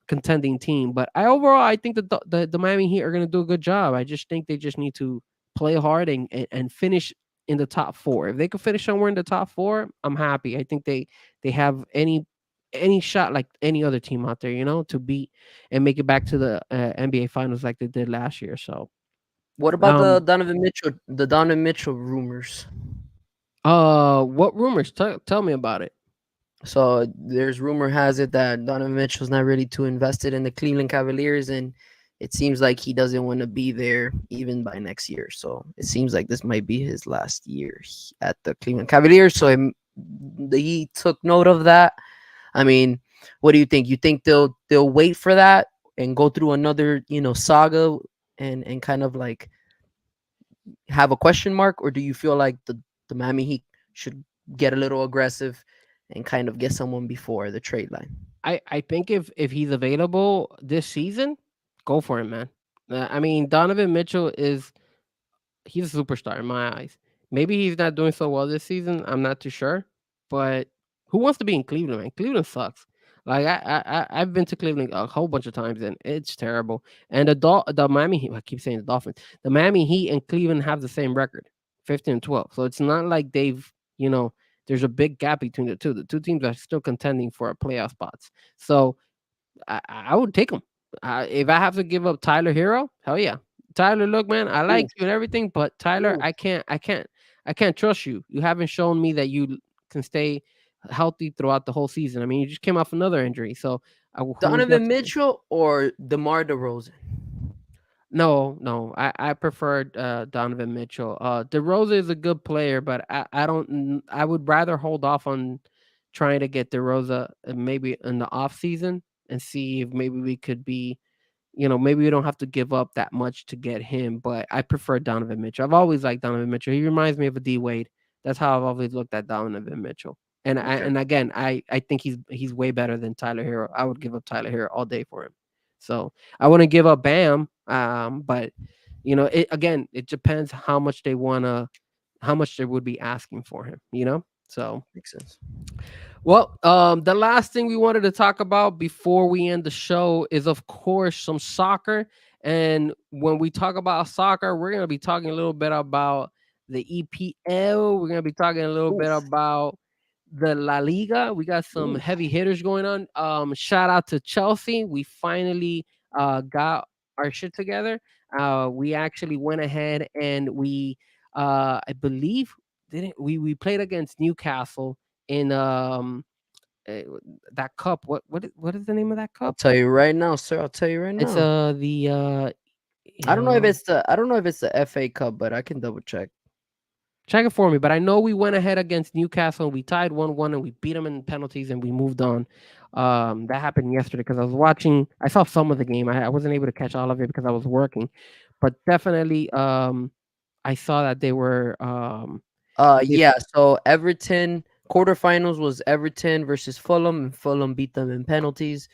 contending team. But I think that the Miami Heat are going to do a good job. I just think they just need to play hard and finish in the top four. If they could finish somewhere in the top four, I'm happy. I think they have any shot like any other team out there, to beat and make it back to the NBA Finals like they did last year. So, What about the Donovan Mitchell rumors? what rumors? Tell me about it. So there's rumor has it that Donovan Mitchell's not really too invested in the Cleveland Cavaliers, and it seems like he doesn't want to be there even by next year. So it seems like this might be his last year at the Cleveland Cavaliers. So he took note of that. I mean, what do you think? You think they'll wait for that and go through another saga and kind of like have a question mark, or do you feel like the Miami Heat should get a little aggressive and kind of get someone before the trade line? I think if he's available this season, go for him, man. I mean, Donovan Mitchell he's a superstar in my eyes. Maybe he's not doing so well this season. I'm not too sure, but who wants to be in Cleveland, man? Cleveland sucks. Like I've been to Cleveland a whole bunch of times and it's terrible. And the Miami Heat, I keep saying the Dolphins, the Miami Heat and Cleveland have the same record, 15-12. So it's not like there's a big gap between the two. The two teams are still contending for a playoff spots. So I would take them. If I have to give up Tyler Hero, hell yeah. Tyler, look, man, I like you and everything, but Tyler, Ooh. I can't trust you. You haven't shown me that you can stay healthy throughout the whole season. I mean, you just came off another injury, so Donovan Mitchell or DeMar DeRozan? No, I prefer Donovan Mitchell. DeRozan is a good player, but I would rather hold off on trying to get DeRozan maybe in the off season and see if maybe we could be, maybe we don't have to give up that much to get him. But I prefer Donovan Mitchell. I've always liked Donovan Mitchell. He reminds me of a D Wade. That's how I've always looked at Donovan Mitchell. And again, I think he's way better than Tyler Hero. I would give up Tyler Hero all day for him. So I wouldn't give up Bam. But it depends how much they would be asking for him. So Makes sense. well, the last thing we wanted to talk about before we end the show is, of course, some soccer. And when we talk about soccer, we're going to be talking a little bit about the EPL. We're going to be talking a little bit about the La Liga. We got some heavy hitters going on. Shout out to Chelsea. We finally got our shit together. We actually went ahead and I believe, didn't we played against Newcastle in that cup. What is the name of that I'll cup? tell you right now, sir. I'll tell you right It's now. I don't know if it's the FA Cup, but I can double check. check it for me, but I know we went ahead against Newcastle and we tied 1-1 and we beat them in penalties and we moved on. That happened yesterday because I saw some of the game. I wasn't able to catch all of it because I was working, but definitely I saw that they were Yeah. So Everton quarterfinals was Everton versus Fulham, and Fulham beat them in penalties.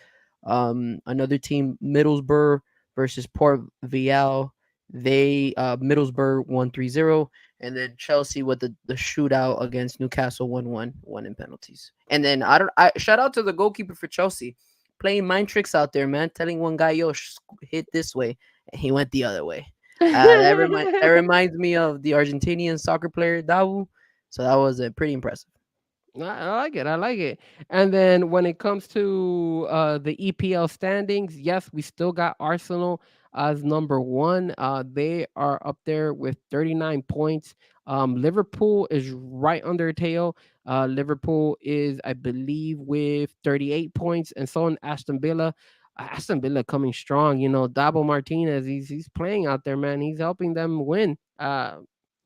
Another team, Middlesbrough versus Port Vale. They Middlesbrough won 3-0, and then Chelsea with the shootout against Newcastle 1-1, won in penalties. And then I shout out to the goalkeeper for Chelsea, playing mind tricks out there, man, telling one guy, yo, hit this way, and he went the other way. That reminds me of the Argentinian soccer player Davu. So that was pretty impressive. I like it. I like it. And then when it comes to the EPL standings, yes, we still got Arsenal as number one. They are up there with 39 points. Liverpool is right under tail. Liverpool is, I believe, with 38 points, and so in Aston Villa. Aston Villa coming strong. You know, Dabo Martinez, he's playing out there, man. He's helping them win.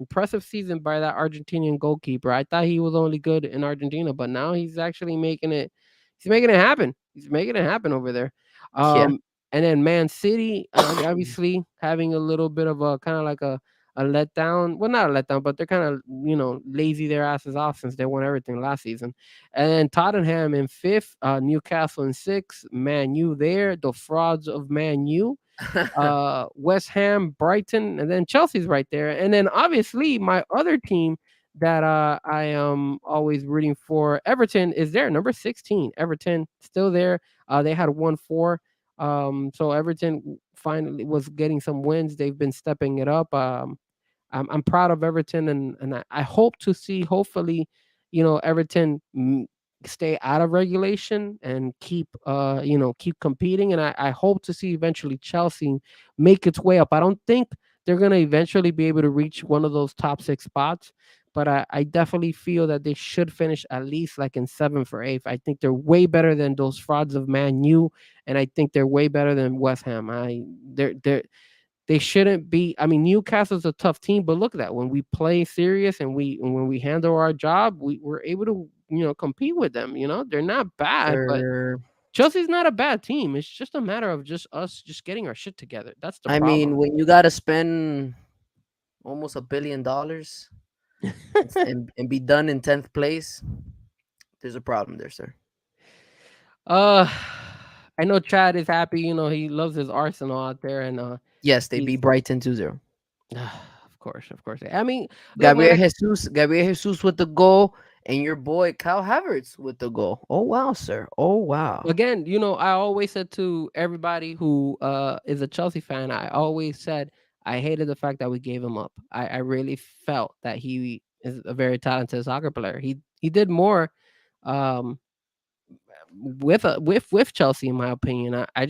Impressive season by that Argentinian goalkeeper. I thought he was only good in Argentina, but now he's actually making it. He's making it happen. He's making it happen over there. Yeah. And then Man City, obviously having a little bit of a kind of like a letdown. Well, not a letdown, but they're kind of lazy their asses off since they won everything last season. And then Tottenham in fifth, Newcastle in sixth, Man U there, the frauds of Man U. West Ham, Brighton, and then Chelsea's right there. And then obviously my other team that I am always rooting for, Everton, is there, number 16. Everton still there. They had 1-4. So Everton finally was getting some wins. They've been stepping it up. I'm proud of Everton, and I hope to see, hopefully, Everton stay out of regulation and keep competing. And I hope to see eventually Chelsea make its way up. I don't think they're going to eventually be able to reach one of those top 6 spots, but I definitely feel that they should finish at least like in 7th or 8th. I think they're way better than those frauds of Man U, and I think they're way better than West Ham. They shouldn't be. I mean, Newcastle's a tough team, but look at that. When we play serious and when we handle our job, we're able to compete with them. They're not bad, but Chelsea's not a bad team. It's just a matter of just us just getting our shit together. That's the problem. I mean, when you got to spend almost $1 billion and be done in 10th place, there's a problem there, sir. I know Chad is happy. He loves his Arsenal out there, and yes, they beat Brighton 2-0. Of course. I mean, Gabriel Jesus with the goal, and your boy Kyle Havertz with the goal. Oh wow, sir. Oh wow. Again, I always said to everybody who is a Chelsea fan, I always said I hated the fact that we gave him up. I really felt that he is a very talented soccer player. He did more with Chelsea, in my opinion. I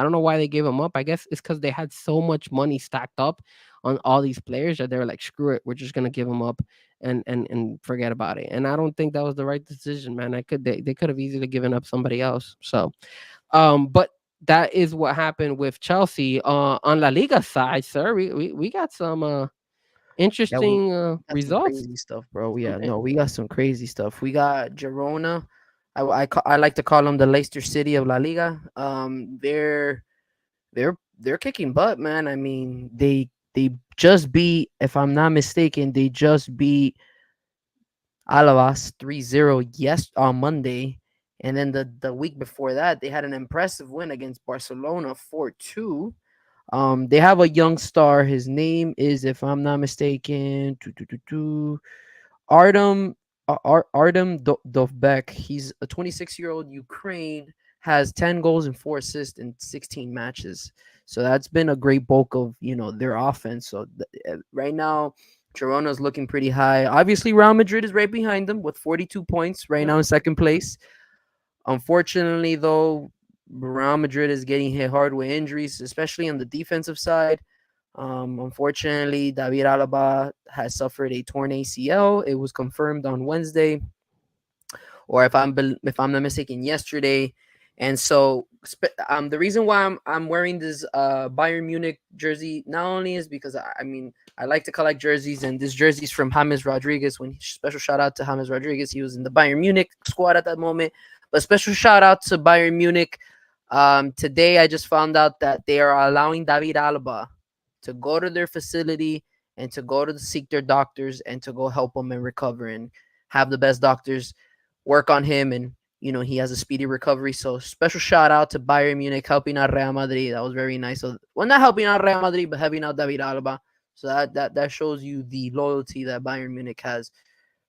don't know why they gave him up. I guess it's because they had so much money stacked up on all these players that they were like, screw it, we're just gonna give him up and forget about it. And I don't think that was the right decision, man. They could have easily given up somebody else. So, but that is what happened with Chelsea. On La Liga side, sir, we got some interesting results. Crazy stuff, bro. Yeah, no, we got some crazy stuff. We got Girona. I like to call them the Leicester City of La Liga. They're kicking butt, man. I mean, they just beat, if I'm not mistaken, they just beat Alaves 3-0 on Monday. And then the week before that, they had an impressive win against Barcelona 4-2. They have a young star. His name is, if I'm not mistaken, Artem Dovbek. He's a 26-year-old Ukraine, has 10 goals and 4 assists in 16 matches. So that's been a great bulk of, their offense. So right now, Girona's looking pretty high. Obviously, Real Madrid is right behind them with 42 points right now in second place. Unfortunately, though, Real Madrid is getting hit hard with injuries, especially on the defensive side. Unfortunately, David Alaba has suffered a torn ACL. It was confirmed on Wednesday, or if I'm not mistaken, yesterday. And so, the reason why I'm wearing this Bayern Munich jersey not only is because I like to collect jerseys, and this jersey is from James Rodriguez. Special shout out to James Rodriguez. He was in the Bayern Munich squad at that moment. But special shout out to Bayern Munich. Today, I just found out that they are allowing David Alaba to go to their facility and to go to seek their doctors and to go help him and recover and have the best doctors work on him and he has a speedy recovery. So special shout out to Bayern Munich helping out Real Madrid. That was very nice. So, well, not helping out Real Madrid, but helping out David Alaba. So that shows you the loyalty that Bayern Munich has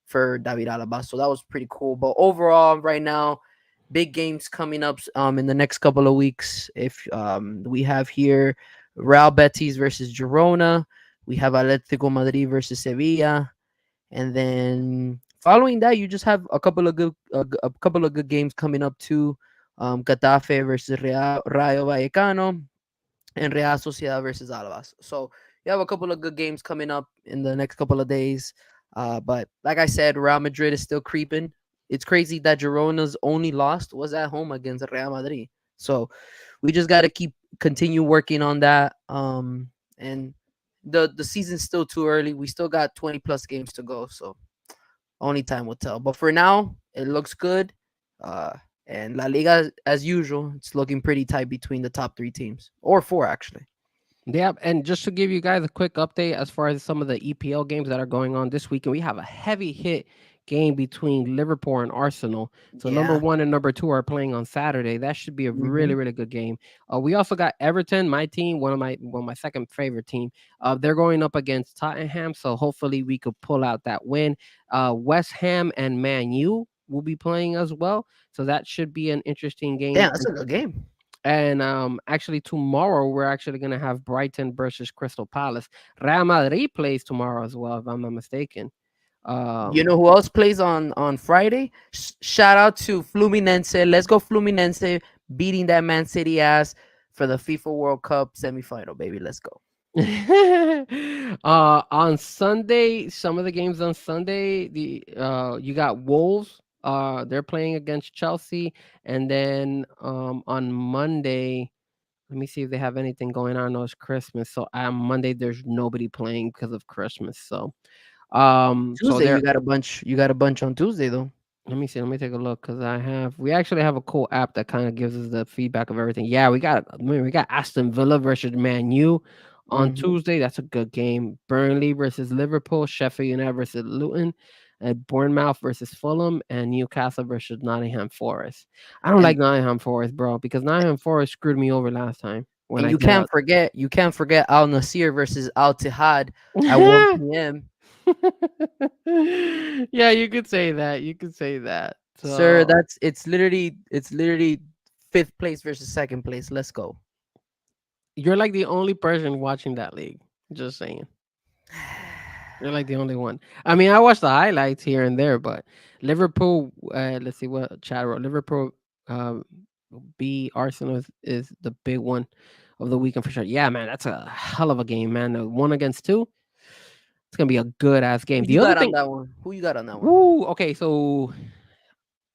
for David Alaba. So that was pretty cool. But overall, right now, big games coming up in the next couple of weeks. If we have here Real Betis versus Girona, we have Atletico Madrid versus Sevilla, and then following that, you just have a couple of good games coming up too. Getafe versus Rayo Vallecano, and Real Sociedad versus Alavas. So you have a couple of good games coming up in the next couple of days. But like I said, Real Madrid is still creeping. It's crazy that Girona's only lost was at home against Real Madrid. So we just got to continue working on that. And the season's still too early. We still got 20 plus games to go. So only time will tell. But for now, it looks good. And La Liga, as usual, it's looking pretty tight between the top 3 teams, or 4 actually. Yeah, and just to give you guys a quick update as far as some of the EPL games that are going on this weekend, we have a heavy hit game between Liverpool and Arsenal. So number 1 and number 2 are playing on Saturday. That should be a really, really good game. We also got Everton, my team, one of my second favorite team. They're going up against Tottenham, so hopefully we could pull out that win. West Ham and Man U will be playing as well, so that should be an interesting game. Yeah, that's a good game. And actually tomorrow we're actually going to have Brighton versus Crystal Palace. Real Madrid plays tomorrow as well, if I'm not mistaken. You know who else plays on Friday? Shout out to Fluminense. Let's go Fluminense, beating that Man City ass for the FIFA World Cup semifinal, baby. Let's go. On Sunday, some of the games on Sunday, you got Wolves. They're playing against Chelsea, and then on Monday, let me see if they have anything going on. No, it's Christmas, so on Monday there's nobody playing because of Christmas. So Tuesday you got a bunch. You got a bunch on Tuesday though. Let me see. Let me take a look because we actually have a cool app that kind of gives us the feedback of everything. Yeah, we got Aston Villa versus Man U on Tuesday. That's a good game. Burnley versus Liverpool, Sheffield United versus Luton, Bournemouth versus Fulham, and Newcastle versus Nottingham Forest. I don't like Nottingham Forest, bro, because Nottingham Forest screwed me over last time. And you can't forget Al Nasir versus Al Ittihad at 1 p.m. Yeah, you could say that. You could say that. So, sir, it's literally 5th place versus 2nd place. Let's go. You're like the only person watching that league. Just saying. You're like the only one. I mean, I watch the highlights here and there, but Liverpool, let's see what chat wrote. Liverpool B Arsenal is the big one of the weekend for sure. Yeah, man, that's a hell of a game, man. 1 against 2. It's gonna be a good ass game. Who you got on that one? Ooh, okay, so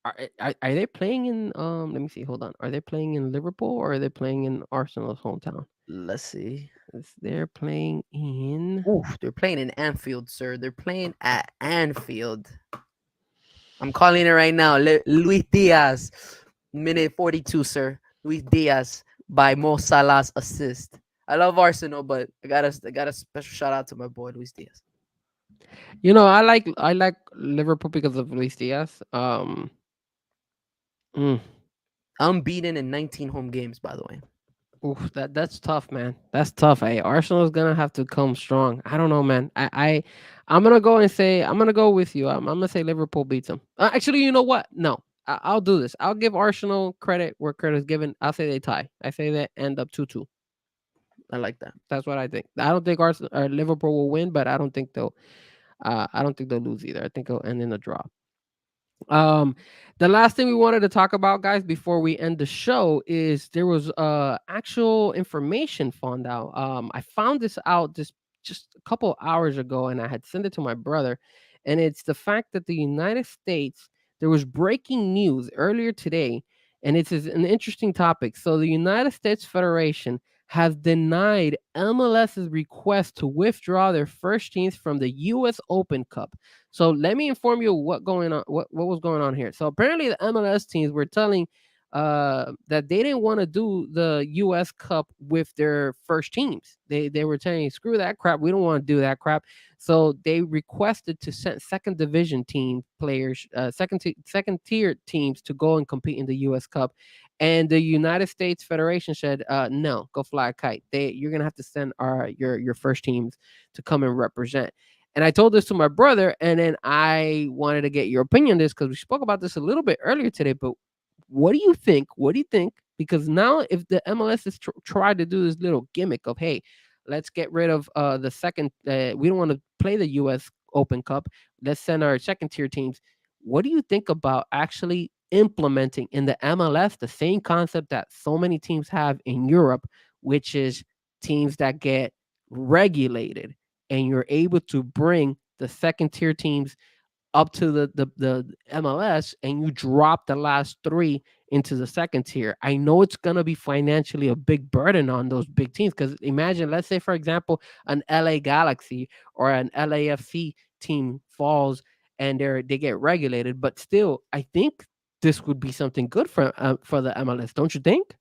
are they playing in let me see, hold on. Are they playing in Liverpool or are they playing in Arsenal's hometown? Let's see. They're playing in they're playing in Anfield, sir. They're playing at Anfield. I'm calling it right now. Luis Diaz, minute 42, sir. Luis Diaz by Mo Salah's assist. I love Arsenal, but I got a special shout out to my boy Luis Diaz. You know, I like Liverpool because of Luis Diaz. Unbeaten in 19 home games, by the way. Oof, that's tough, man. That's tough. Hey, Arsenal's gonna have to come strong. I don't know, man. I'm gonna go with you. I'm gonna say Liverpool beats them. Actually, you know what? No, I'll do this. I'll give Arsenal credit where credit is given. I'll say they tie. I say they end up 2-2. I like that. That's what I think. I don't think Arsenal or Liverpool will win, but I don't think they'll lose either. I think it'll end in a draw. The last thing we wanted to talk about, guys, before we end the show is there was actual information found out. I found this out just a couple hours ago, and I had sent it to my brother, and it's the fact that the United States, there was breaking news earlier today, and it's an interesting topic. So the United States Federation has denied MLS's request to withdraw their first teams from the U.S. Open Cup. So let me inform you what was going on here. So apparently the MLS teams were telling that they didn't want to do the U.S. Cup with their first teams. They were saying, screw that crap. We don't want to do that crap. So they requested to send second division team players, second tier teams to go and compete in the U.S. Cup. And the United States Federation said, no, go fly a kite. You're gonna have to send your first teams to come and represent. And I told this to my brother, and then I wanted to get your opinion on this because we spoke about this a little bit earlier today. But what do you think? What do you think? Because now, if the MLS is tried to do this little gimmick of, hey, let's get rid of the second, we don't want to play the U.S. Open Cup. Let's send our second tier teams. What do you think about actually implementing in the MLS the same concept that so many teams have in Europe, which is teams that get regulated, and you're able to bring the second tier teams up to the MLS, and you drop the last three into the second tier? I know it's going to be financially a big burden on those big teams, because imagine, let's say, for example, an LA Galaxy or an LAFC team falls and they get regulated, but still, I think this would be something good for the MLS, don't you think?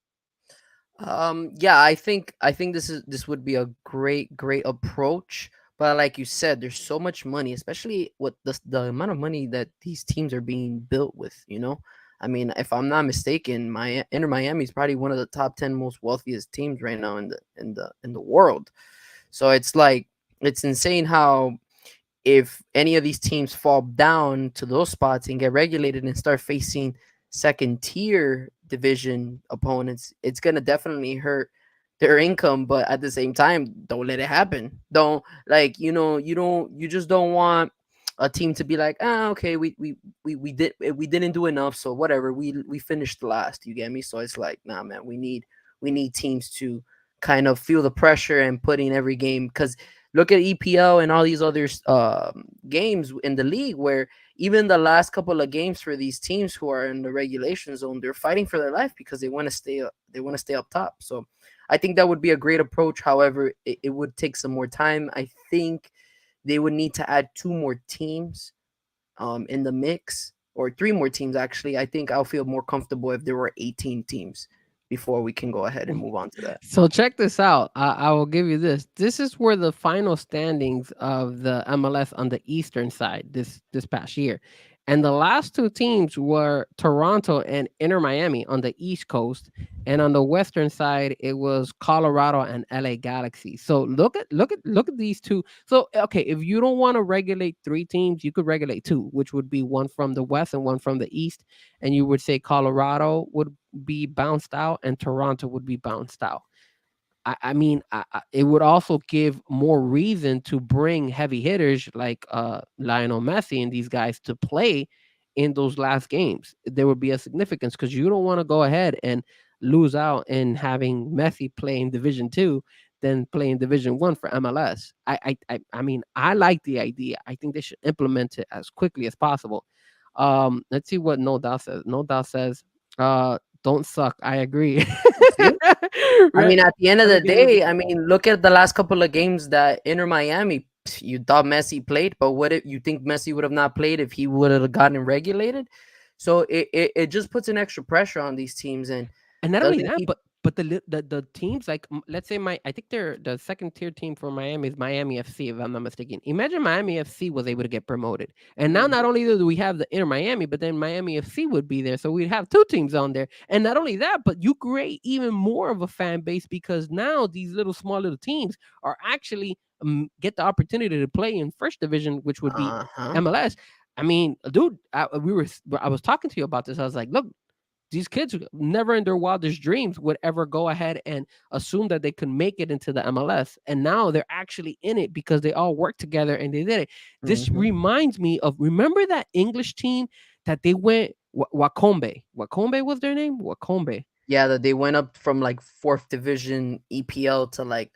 Yeah, I think this would be a great approach. But like you said, there's so much money, especially with the amount of money that these teams are being built with. I mean, if I'm not mistaken, my Inter Miami is probably one of the top 10 most wealthiest teams right now in the world. So it's like, it's insane how, if any of these teams fall down to those spots and get regulated and start facing second tier division opponents, it's gonna definitely hurt their income. But at the same time, don't let it happen. Don't, like, you just don't want a team to be like, okay, we didn't do enough, so whatever, we finished last. You get me? So it's like, nah, man, we need teams to kind of feel the pressure and put in every game. Because look at EPL and all these other games in the league, where even the last couple of games for these teams who are in the regulation zone, they're fighting for their life because they want to stay up. They want to stay up top. So I think that would be a great approach. However, it would take some more time. I think they would need to add 2 more teams in the mix, or 3 more teams, actually. I think I'll feel more comfortable if there were 18 teams before we can go ahead and move on to that. So check this out. I will give you this. This is where the final standings of the MLS on the eastern side this past year. And the last 2 teams were Toronto and Inter Miami on the East Coast, and on the western side it was Colorado and LA Galaxy. So look at these 2. So okay, if you don't want to regulate 3 teams, you could regulate 2, which would be one from the west and one from the east, and you would say Colorado would be bounced out and Toronto would be bounced out. I mean, it would also give more reason to bring heavy hitters like Lionel Messi and these guys to play in those last games. There would be a significance, because you don't want to go ahead and lose out in having Messi play in Division 2 than play in Division 1 for MLS. I mean, I like the idea. I think they should implement it as quickly as possible. Let's see what No Doubt says. No Doubt says, don't suck. I agree. I mean, at the end of the day, I mean, look at the last couple of games that Inter Miami, you thought Messi played, but what if you think Messi would have not played if he would have gotten regulated? So it just puts an extra pressure on these teams. And not only that, but the teams, like, let's say I think the second tier team for Miami is Miami FC, if I'm not mistaken. Imagine Miami FC was able to get promoted, and now not only do we have the Inter Miami, but then Miami FC would be there, so we'd have 2 teams on there. And not only that, but you create even more of a fan base, because now these small little teams are actually get the opportunity to play in first division, which would be MLS. I mean, dude, I was talking to you about this. I was like, look, these kids never in their wildest dreams would ever go ahead and assume that they could make it into the MLS. And now they're actually in it because they all worked together and they did it. This reminds me of, remember that English team that they went, Wakombe? Wakombe was their name? Wakombe. Yeah, that they went up from like 4th division EPL to like,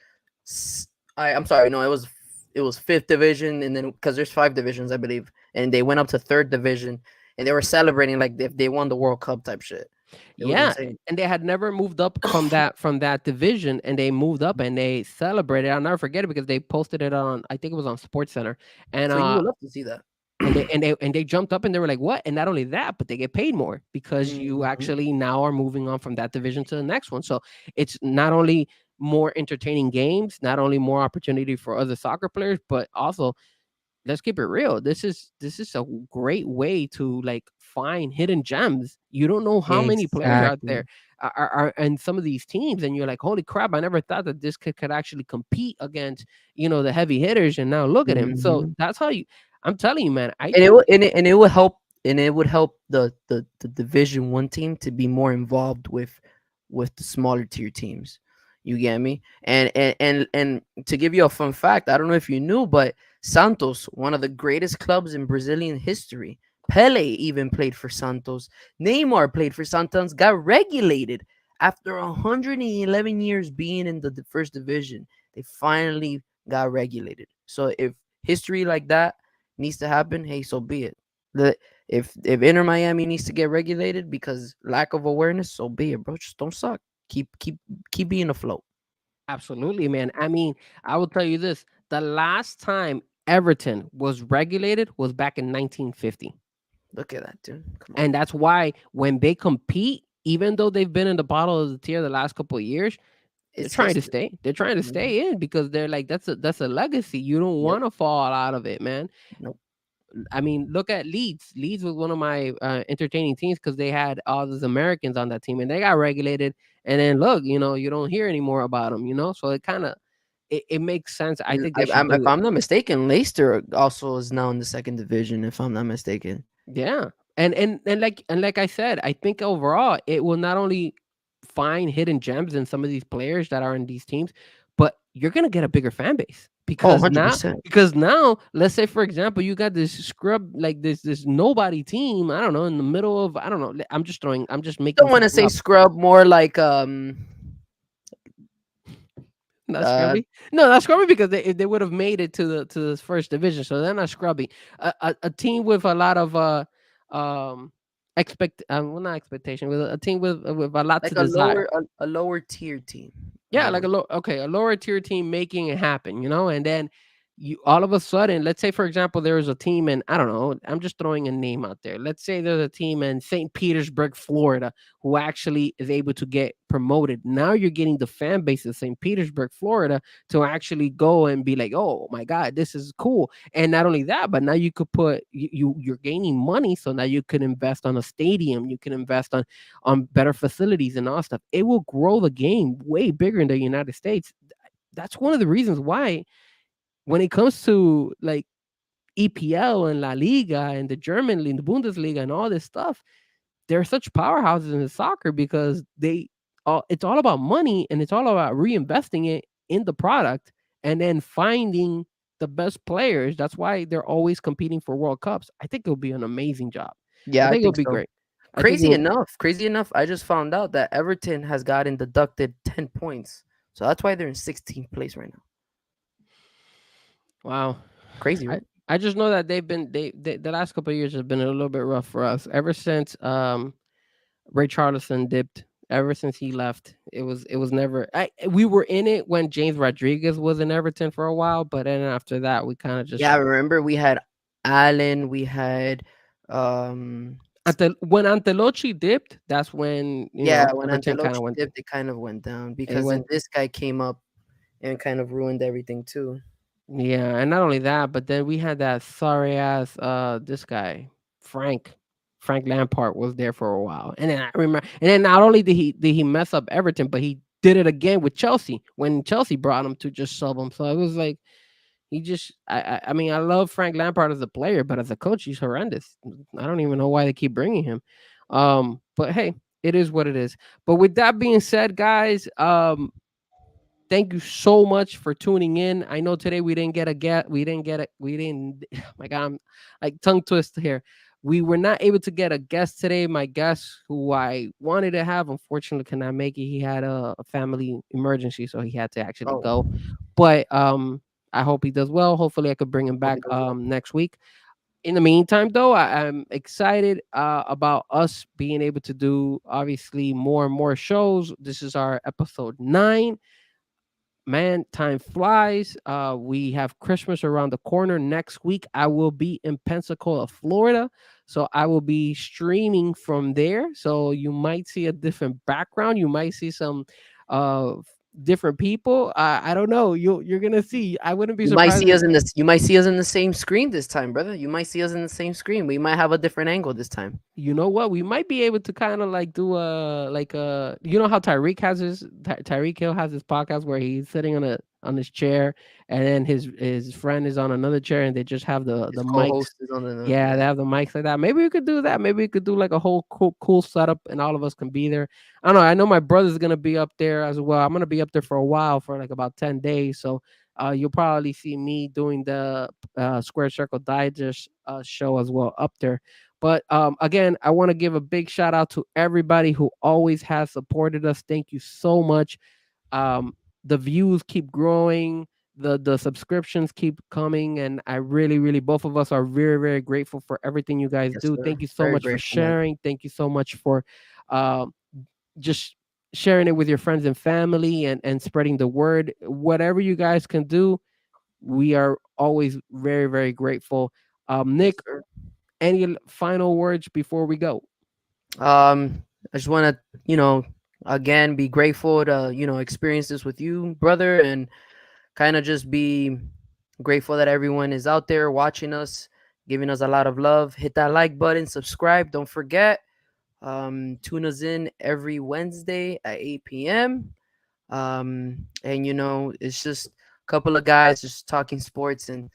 I'm sorry, no, it was 5th division. And then, because there's 5 divisions, I believe. And they went up to 3rd division. And they were celebrating like if they won the World Cup type shit. Yeah, and they had never moved up from that division, and they moved up and they celebrated. I'll never forget it because they posted it on, I think it was on Sports Center. And so you would love to see that. and they jumped up and they were like, what? And not only that, but they get paid more because you Mhm. actually now are moving on from that division to the next one. So it's not only more entertaining games, not only more opportunity for other soccer players, but also let's keep it real. This is a great way to like find hidden gems. You don't know how many players are out there Exactly. are in some of these teams, and you're like, holy crap! I never thought that this could actually compete against the heavy hitters, and now look at him. So Mhm. that's how you. I'm telling you, man. I And it think would and it would help, and it would help the Division One team to be more involved with the smaller tier teams. You get me? And to give you a fun fact, I don't know if you knew, but Santos, one of the greatest clubs in Brazilian history, Pele even played for Santos. Neymar played for Santos. Got regulated after 111 years being in the first division. They finally got regulated. So if history like that needs to happen, hey, so be it. The if Inter Miami needs to get regulated because lack of awareness, so be it, bro. Just don't suck. Keep being afloat. absolutely, man. I mean, I will tell you this: the last time Everton was regulated was back in 1950. Look at that, dude. Come on. And that's why when they compete, even though they've been in the bottom of the tier the last couple of years, they're It's trying to history. stay. They're trying to Mhm. stay in because they're like that's a legacy. You don't Yep. want to fall out of it, man. Nope. I mean, look at Leeds. Leeds was one of my entertaining teams because they had all these Americans on that team, and they got regulated. And then look, you don't hear any more about them. So it kind of it makes sense. I And think they should if do it. I'm not mistaken, Leicester also is now in the second division. If I'm not mistaken. Yeah. And like I said, I think overall it will not only find hidden gems in some of these players that are in these teams, but you're gonna get a bigger fan base Oh, because now 100%. because now let's say for example you got this scrub like this nobody team, I don't know, in the middle of I don't know, I'm just making Don't want to something say up. scrub, more like Not uh scrubby. No, not scrubby because they would have made it to the first division, so they're not scrubby. A team with a lot of um well, not expectation, with a team with a lot to like desire. a lower tier team. A Yeah, like lower. a lower tier team making it happen, and then you all of a sudden, let's say for example, there is a team in I don't know, I'm just throwing a name out there. Let's say there's a team in St. Petersburg, Florida, who actually is able to get promoted. Now you're getting the fan base of St. Petersburg, Florida, to actually go and be like, oh my God, this is cool. And not only that, but now you could put you're gaining money, so now you could invest on a stadium, you can invest on better facilities and all stuff. It will grow the game way bigger in the United States. That's one of the reasons why when it comes to like EPL and La Liga and the German league, the Bundesliga and all this stuff, they're such powerhouses in the soccer because it's all about money and it's all about reinvesting it in the product and then finding the best players. That's why they're always competing for World Cups. I think it'll be an amazing job. I Yeah, I think it'll think be so. great. I think it'll Crazy enough, I just found out that Everton has gotten deducted 10 points. So that's why they're in 16th place right now. wow. Crazy, I right? I just know that they the last couple of years have been a little bit rough for us. Ever since Ray Charleston dipped, ever since he left, it was never we were in it when James Rodriguez was in Everton for a while, but then after that we kind of just Yeah, I remember we had Allen, we had um when Antelochi dipped, that's when yeah, when Everton kind Antelope of went dipped, it kind of went down it because then went this guy came up and kind of ruined everything too. yeah, and not only that, but then we had that sorry ass this guy, Frank. Frank Lampard was there for a while. And then I remember and then not only did he mess up Everton, but he did it again with Chelsea when Chelsea brought him to just sub him. So it was like he just I mean, I love Frank Lampard as a player, but as a coach, he's horrendous. I don't even know why they keep bringing him. But hey, it is what it is. But with that being said, guys, thank you so much for tuning in. I know today we didn't get a get, we didn't get it, we didn't. Oh my God, I'm like tongue twist here. We were not able to get a guest today. My guest, who I wanted to have, unfortunately cannot make it. He had a family emergency, so he had to actually Oh, go. But I hope he does well. Hopefully, I could bring him hope back he does well. next week. In the meantime, though, I'm excited about us being able to do obviously more and more shows. This is our episode 9. man, time flies. We have Christmas around the corner. Next week, I will be in Pensacola, Florida. So I will be streaming from there. So you might see a different background. You might see some different people. I don't know. You're gonna see. I wouldn't be You might surprised. see us in this. You might see us in the same screen this time, brother. You might see us in the same screen. We might have a different angle this time. You know what? We might be able to kind of like do you know how Tyreek has Tyreek Hill has his podcast where he's sitting on his chair and then his friend is on another chair and they just have the His mics. co-host is on the. Yeah, they have the mics like that. Maybe we could do that. Maybe we could do like a whole cool setup and all of us can be there. I don't know. I know my brother's gonna be up there as well. I'm gonna be up there for a while, for like about 10 days. So you'll probably see me doing the Square Circle Digest show as well up there. But again, I want to give a big shout out to everybody who always has supported us. Thank you so much. The views keep growing, the subscriptions keep coming, and I really both of us are very grateful for everything you guys Yes, do. sir. Thank you so Very much for grateful, man. sharing. Thank you so much for just sharing it with your friends and family and spreading the word. Whatever you guys can do, we are always very grateful. Nick, sir. any final words before we go? I just want to, again, be grateful to, experience this with you, brother, and kind of just be grateful that everyone is out there watching us, giving us a lot of love. Hit that like button, subscribe. Don't forget, tune us in every Wednesday at 8 p.m. And, it's just a couple of guys just talking sports and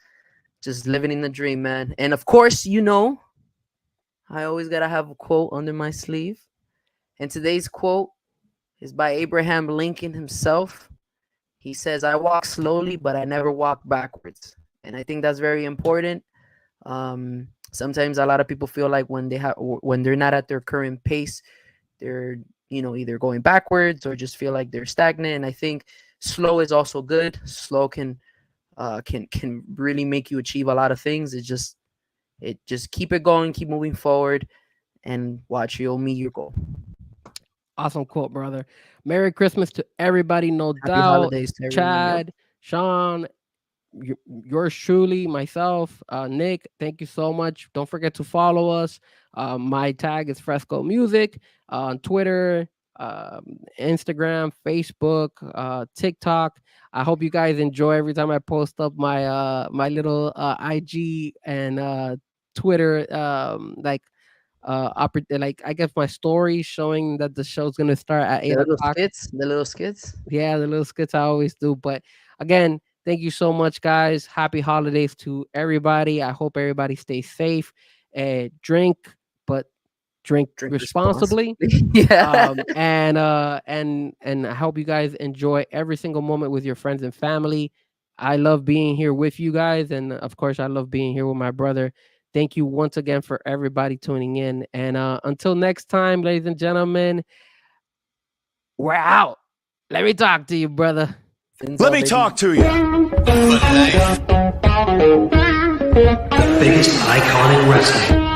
just living in the dream, man. And of course, I always got to have a quote under my sleeve. And today's quote is by Abraham Lincoln himself. He says, "I walk slowly, but I never walk backwards." And I think that's very important. Sometimes a lot of people feel like when they're not at their current pace, they're, either going backwards or just feel like they're stagnant. And I think slow is also good. Slow can really make you achieve a lot of things. It just keep it going, keep moving forward, and watch, you'll meet your goal. Awesome quote, brother. Merry Christmas to everybody, no Happy doubt. holidays to everyone. Chad, Sean, yours truly, myself, Nick, thank you so much. Don't forget to follow us. My tag is Fresco Music on Twitter, Instagram, Facebook, TikTok. I hope you guys enjoy every time I post up my my little IG and Twitter like I guess my story showing that the show's gonna start at 8 o'clock. The little skits. Yeah, the little skits I always do. But again, thank you so much, guys. Happy holidays to everybody. I hope everybody stays safe and drink responsibly. Yeah. And I hope you guys enjoy every single moment with your friends and family. I love being here with you guys, and of course, I love being here with my brother. Thank you once again for everybody tuning in. And until next time, ladies and gentlemen, we're out. Let me talk to you, brother. Let me talk to you. The biggest icon in wrestling.